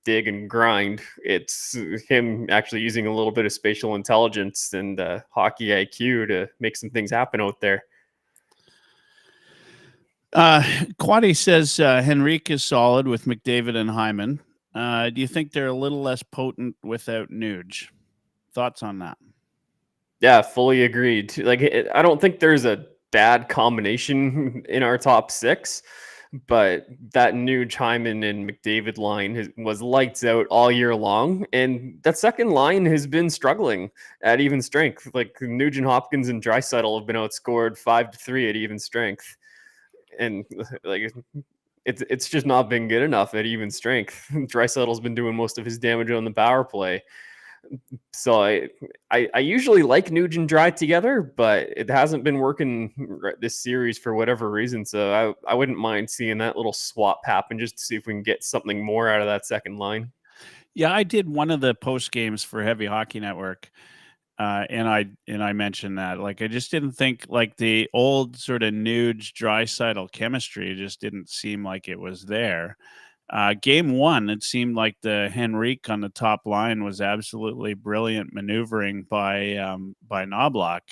dig and grind. It's him actually using a little bit of spatial intelligence and hockey IQ to make some things happen out there. Quaddy says Henrique is solid with McDavid and Hyman. Do you think they're a little less potent without Nuge? Thoughts on that? Yeah, fully agreed. I don't think there's a bad combination in our top six. But that Nuge, Hyman, and McDavid line was lights out all year long. And that second line has been struggling at even strength. Like Nugent Hopkins and Draisaitl have been outscored 5-3 at even strength. And like it's just not been good enough at even strength. Draisaitl's been doing most of his damage on the power play. So I usually like Nuge and Dry together, but it hasn't been working this series for whatever reason. So I wouldn't mind seeing that little swap happen just to see if we can get something more out of that second line. Yeah, I did one of the post games for Heavy Hockey Network, and I mentioned that. Like I just didn't think like the old sort of Nuge Draisaitl chemistry just didn't seem like it was there. Game one, it seemed like the Henrique on the top line was absolutely brilliant maneuvering by Knobloch.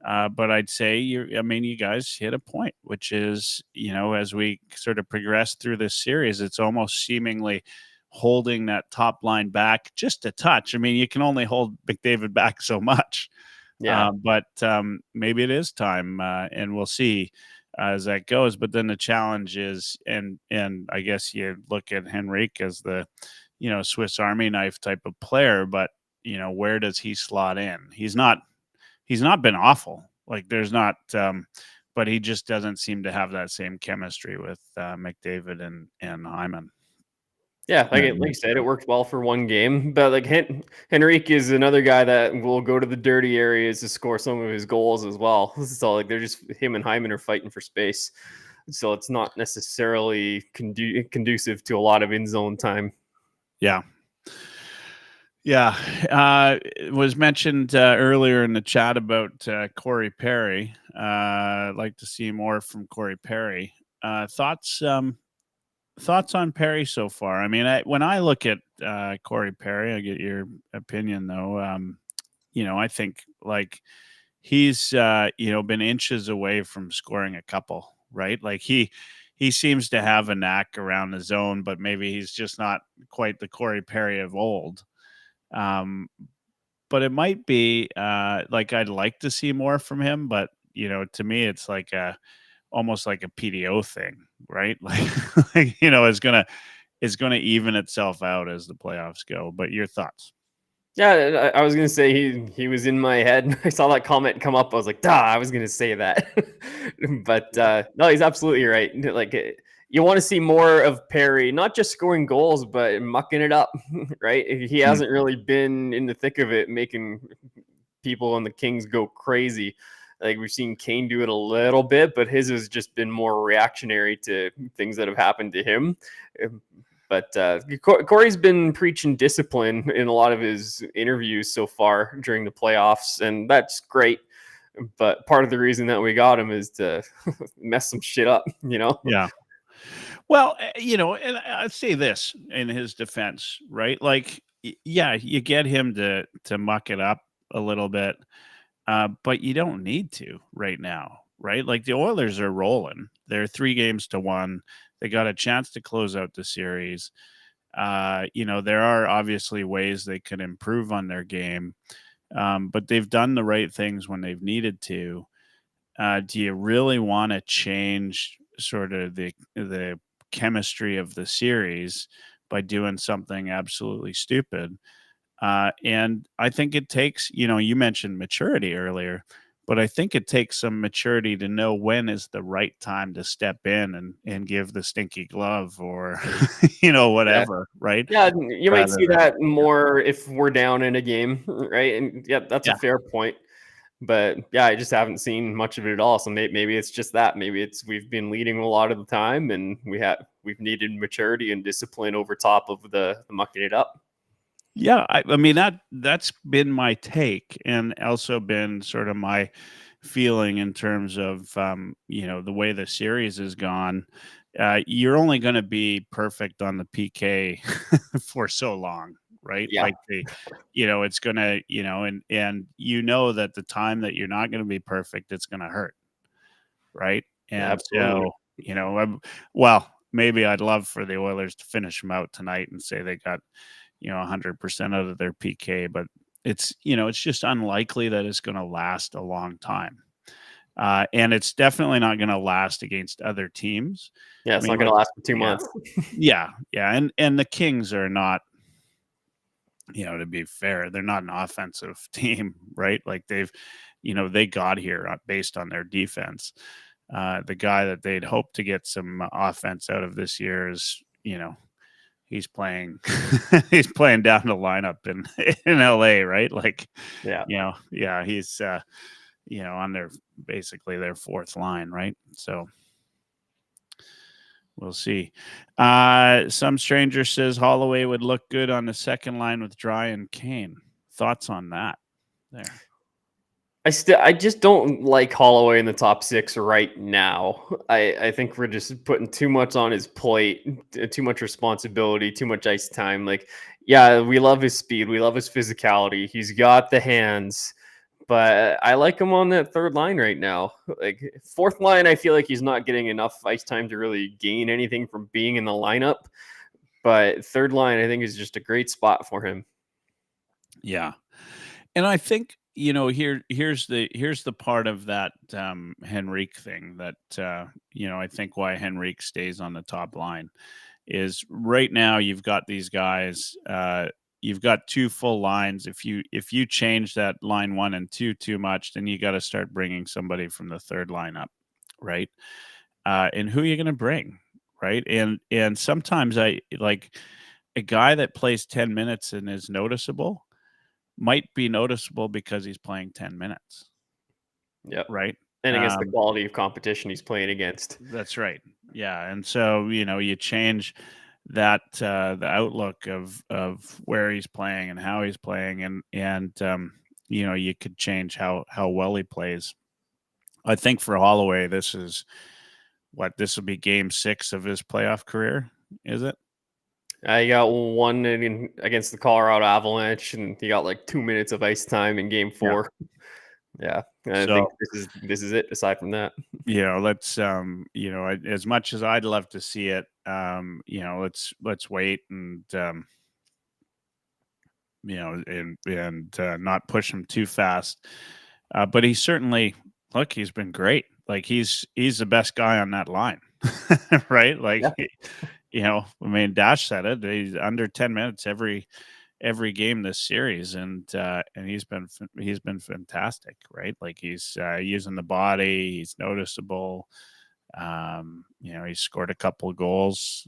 But I'd say you guys hit a point, which is, as we sort of progress through this series, it's almost seemingly holding that top line back just a touch. I mean, you can only hold McDavid back so much. Yeah. But maybe it is time, and we'll see as that goes. But then the challenge is, and I guess you look at Henrique as the, Swiss Army knife type of player, but where does he slot in? He's not been awful. Like there's not, but he just doesn't seem to have that same chemistry with McDavid and Hyman. Yeah, like you said, it worked well for one game, but like Henrique is another guy that will go to the dirty areas to score some of his goals as well. So like they're just him and Hyman are fighting for space, so it's not necessarily conducive to a lot of in zone time. Yeah. It was mentioned earlier in the chat about Corey Perry. I'd like to see more from Corey Perry. Thoughts on Perry so far? I mean, when I look at Corey Perry, I get your opinion though. I think like he's been inches away from scoring a couple, right? Like he seems to have a knack around the zone, but maybe he's just not quite the Corey Perry of old. But it might be like I'd like to see more from him, but to me it's like almost like a PDO thing, right? Like it's gonna even itself out as the playoffs go. But your thoughts? Yeah, I was gonna say he was in my head. I saw that comment come up. I was like, I was gonna say that. But no, he's absolutely right. Like you want to see more of Perry, not just scoring goals, but mucking it up, right? He hasn't really been in the thick of it, making people on the Kings go crazy. Like we've seen Kane do it a little bit, but his has just been more reactionary to things that have happened to him. But Corey's been preaching discipline in a lot of his interviews so far during the playoffs, and that's great. But part of the reason that we got him is to mess some shit up, Yeah. Well, and I'd say this in his defense, right? Like, yeah, you get him to muck it up a little bit. But you don't need to right now, right? Like the Oilers are rolling. They're 3-1. They got a chance to close out the series. There are obviously ways they can improve on their game. but they've done the right things when they've needed to. Do you really want to change sort of the chemistry of the series by doing something absolutely stupid? And I think it takes, you mentioned maturity earlier, but I think it takes some maturity to know when is the right time to step in and give the stinky glove or, whatever, right? Yeah, you might Rather see than, that more if we're down in a game, right? And yeah, that's a yeah, fair point. But yeah, I just haven't seen much of it at all. So maybe it's just that. Maybe it's we've been leading a lot of the time, and we've needed maturity and discipline over top of the mucking it up. yeah. I mean that's been my take, and also been sort of my feeling in terms of the way the series has gone. You're only going to be perfect on the PK for so long, right? Yeah, Like it's going to, and that the time that you're not going to be perfect, it's going to hurt, right? yeah, And absolutely. so, well, maybe I'd love for the Oilers to finish them out tonight and say they got 100% out of their PK, but it's just unlikely that it's going to last a long time. And it's definitely not going to last against other teams. Yeah, I it's mean, not going to last for 2 yeah, months. yeah, and the Kings are not, to be fair, they're not an offensive team, right? Like they got here based on their defense. The guy that they'd hoped to get some offense out of this year is, he's playing he's playing down the lineup in LA, right? Like, Yeah. yeah, he's on their basically their fourth line, right? So we'll see. Some stranger says Holloway would look good on the second line with Dry and Kane. Thoughts on that? There. I just don't like Holloway in the top 6 right now. I think we're just putting too much on his plate, too much responsibility, too much ice time. Like, yeah, we love his speed, we love his physicality. He's got the hands, but I like him on that third line right now. Like fourth line, I feel like he's not getting enough ice time to really gain anything from being in the lineup. But third line, I think, is just a great spot for him. Yeah. And I think here's the part of that Henrique thing that I think why Henrique stays on the top line is right now you've got these guys. You've got 2 full lines. If you change that line 1 and 2 too much, then you got to start bringing somebody from the third line up, right? And who are you going to bring, right? And sometimes I like a guy that plays 10 minutes and is noticeable. Might be noticeable because he's playing 10 minutes. Yep. Right. And against the quality of competition he's playing against. That's right. Yeah. And so, you change that, the outlook of where he's playing and how he's playing. And you could change how well he plays. I think for Holloway, this will be game 6 of his playoff career. Is it? I got one against the Colorado Avalanche, and he got like 2 minutes of ice time in game 4. Yeah, I think this is it. Aside from that, let's as much as I'd love to see it, let's wait and not push him too fast. But he's certainly he's been great. Like he's the best guy on that line, right? Like. Yeah. I mean, Dash said it. He's under 10 minutes every game this series, and he's been fantastic, right? Like he's using the body. He's noticeable. He's scored a couple of goals.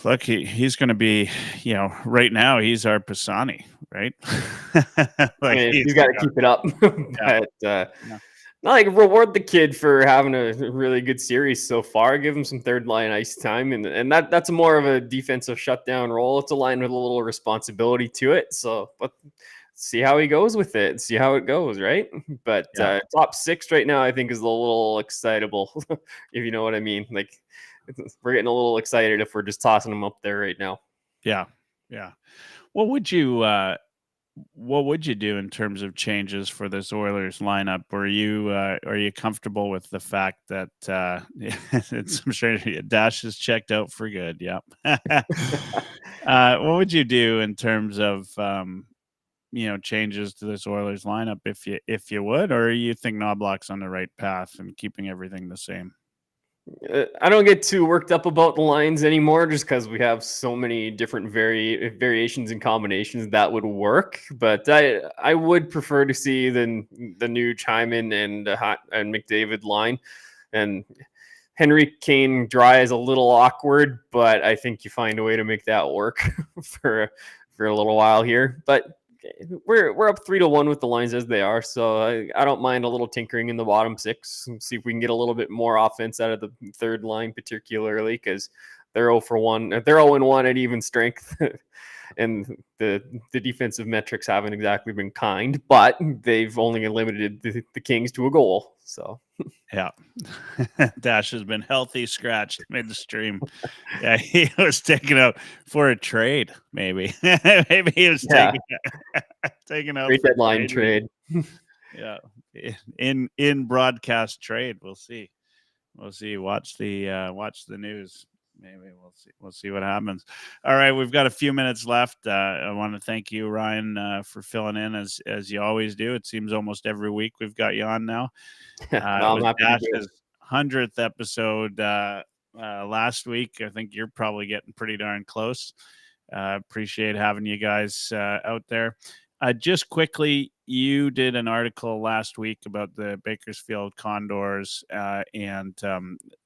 Look, he's going to be, right now he's our Pisani, right? he's got to keep it up, but. Yeah. Like reward the kid for having a really good series so far. Give him some third line ice time, and that's more of a defensive shutdown role. It's a line with a little responsibility to it. So, but see how he goes with it. See how it goes, right? But top 6 right now, I think, is a little excitable, if you know what I mean. Like we're getting a little excited if we're just tossing them up there right now. Yeah. What would you do in terms of changes for this Oilers lineup? Are you comfortable with the fact that I'm sure Dash is checked out for good? Yep. What would you do in terms of changes to this Oilers lineup if you would, or you think Knobloch's on the right path and keeping everything the same? I don't get too worked up about the lines anymore, just because we have so many different variations and combinations that would work. But I would prefer to see the new Hyman and McDavid line, and Henry Kane dry is a little awkward, but I think you find a way to make that work for a little while here. But we're up 3-1 with the lines as they are, so I don't mind a little tinkering in the bottom six and see if we can get a little bit more offense out of the third line, particularly because they're 0-1. They're 0-1 at even strength, and the defensive metrics haven't exactly been kind, but they've only limited the Kings to a goal. So yeah, Dash has been healthy, scratched midstream. Yeah, he was taken out for a trade. Maybe he was taken out. Great deadline trade. Yeah, in broadcast trade. We'll see. Watch the news. Maybe we'll see what happens. All right, we've got a few minutes left. I want to thank you, Ryan, for filling in as you always do. It seems almost every week we've got you on now. It was Dash's 100th episode last week. I think you're probably getting pretty darn close. Appreciate having you guys out there. Just quickly, you did an article last week about the Bakersfield Condors, and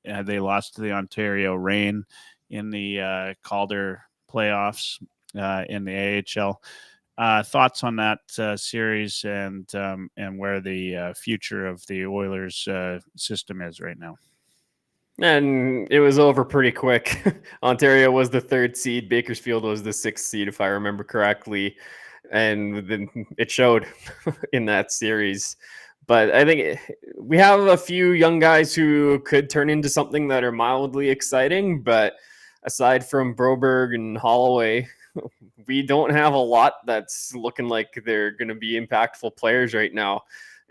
they lost to the Ontario Reign in the Calder playoffs in the AHL. Thoughts on that series and where the future of the Oilers system is right now? And it was over pretty quick. Ontario was the 3rd seed. Bakersfield was the 6th seed, if I remember correctly. And then it showed in that series. But I think we have a few young guys who could turn into something that are mildly exciting. But aside from Broberg and Holloway, we don't have a lot that's looking like they're going to be impactful players right now.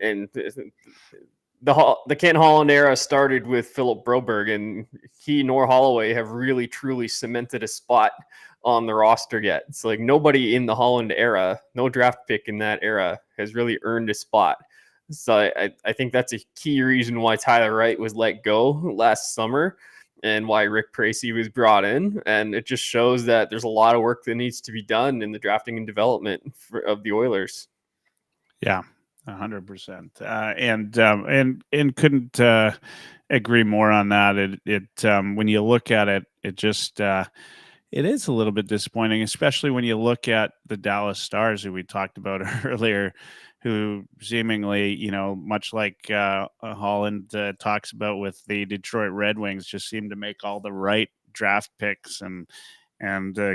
And the Kent Holland era started with Philip Broberg, and he nor Holloway have really truly cemented a spot on the roster yet. It's like nobody in the Holland era, no draft pick in that era, has really earned a spot. So I think that's a key reason why Tyler Wright was let go last summer and why Rick Tracy was brought in. And it just shows that there's a lot of work that needs to be done in the drafting and development of the Oilers. Yeah, 100%. And couldn't agree more on that. It when you look at it, it just it is a little bit disappointing, especially when you look at the Dallas Stars, who we talked about earlier, who seemingly, much like Holland talks about with the Detroit Red Wings, just seem to make all the right draft picks and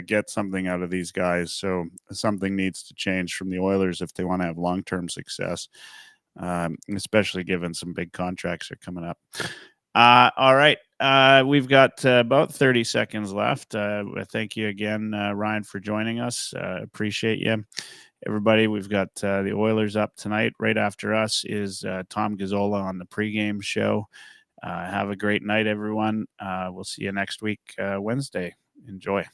get something out of these guys. So something needs to change from the Oilers if they want to have long-term success, especially given some big contracts are coming up. All right. We've got about 30 seconds left. Thank you again, Ryan, for joining us. Appreciate you. Everybody, we've got the Oilers up tonight. Right after us is Tom Gazzola on the pregame show. Have a great night, everyone. We'll see you next week, Wednesday. Enjoy.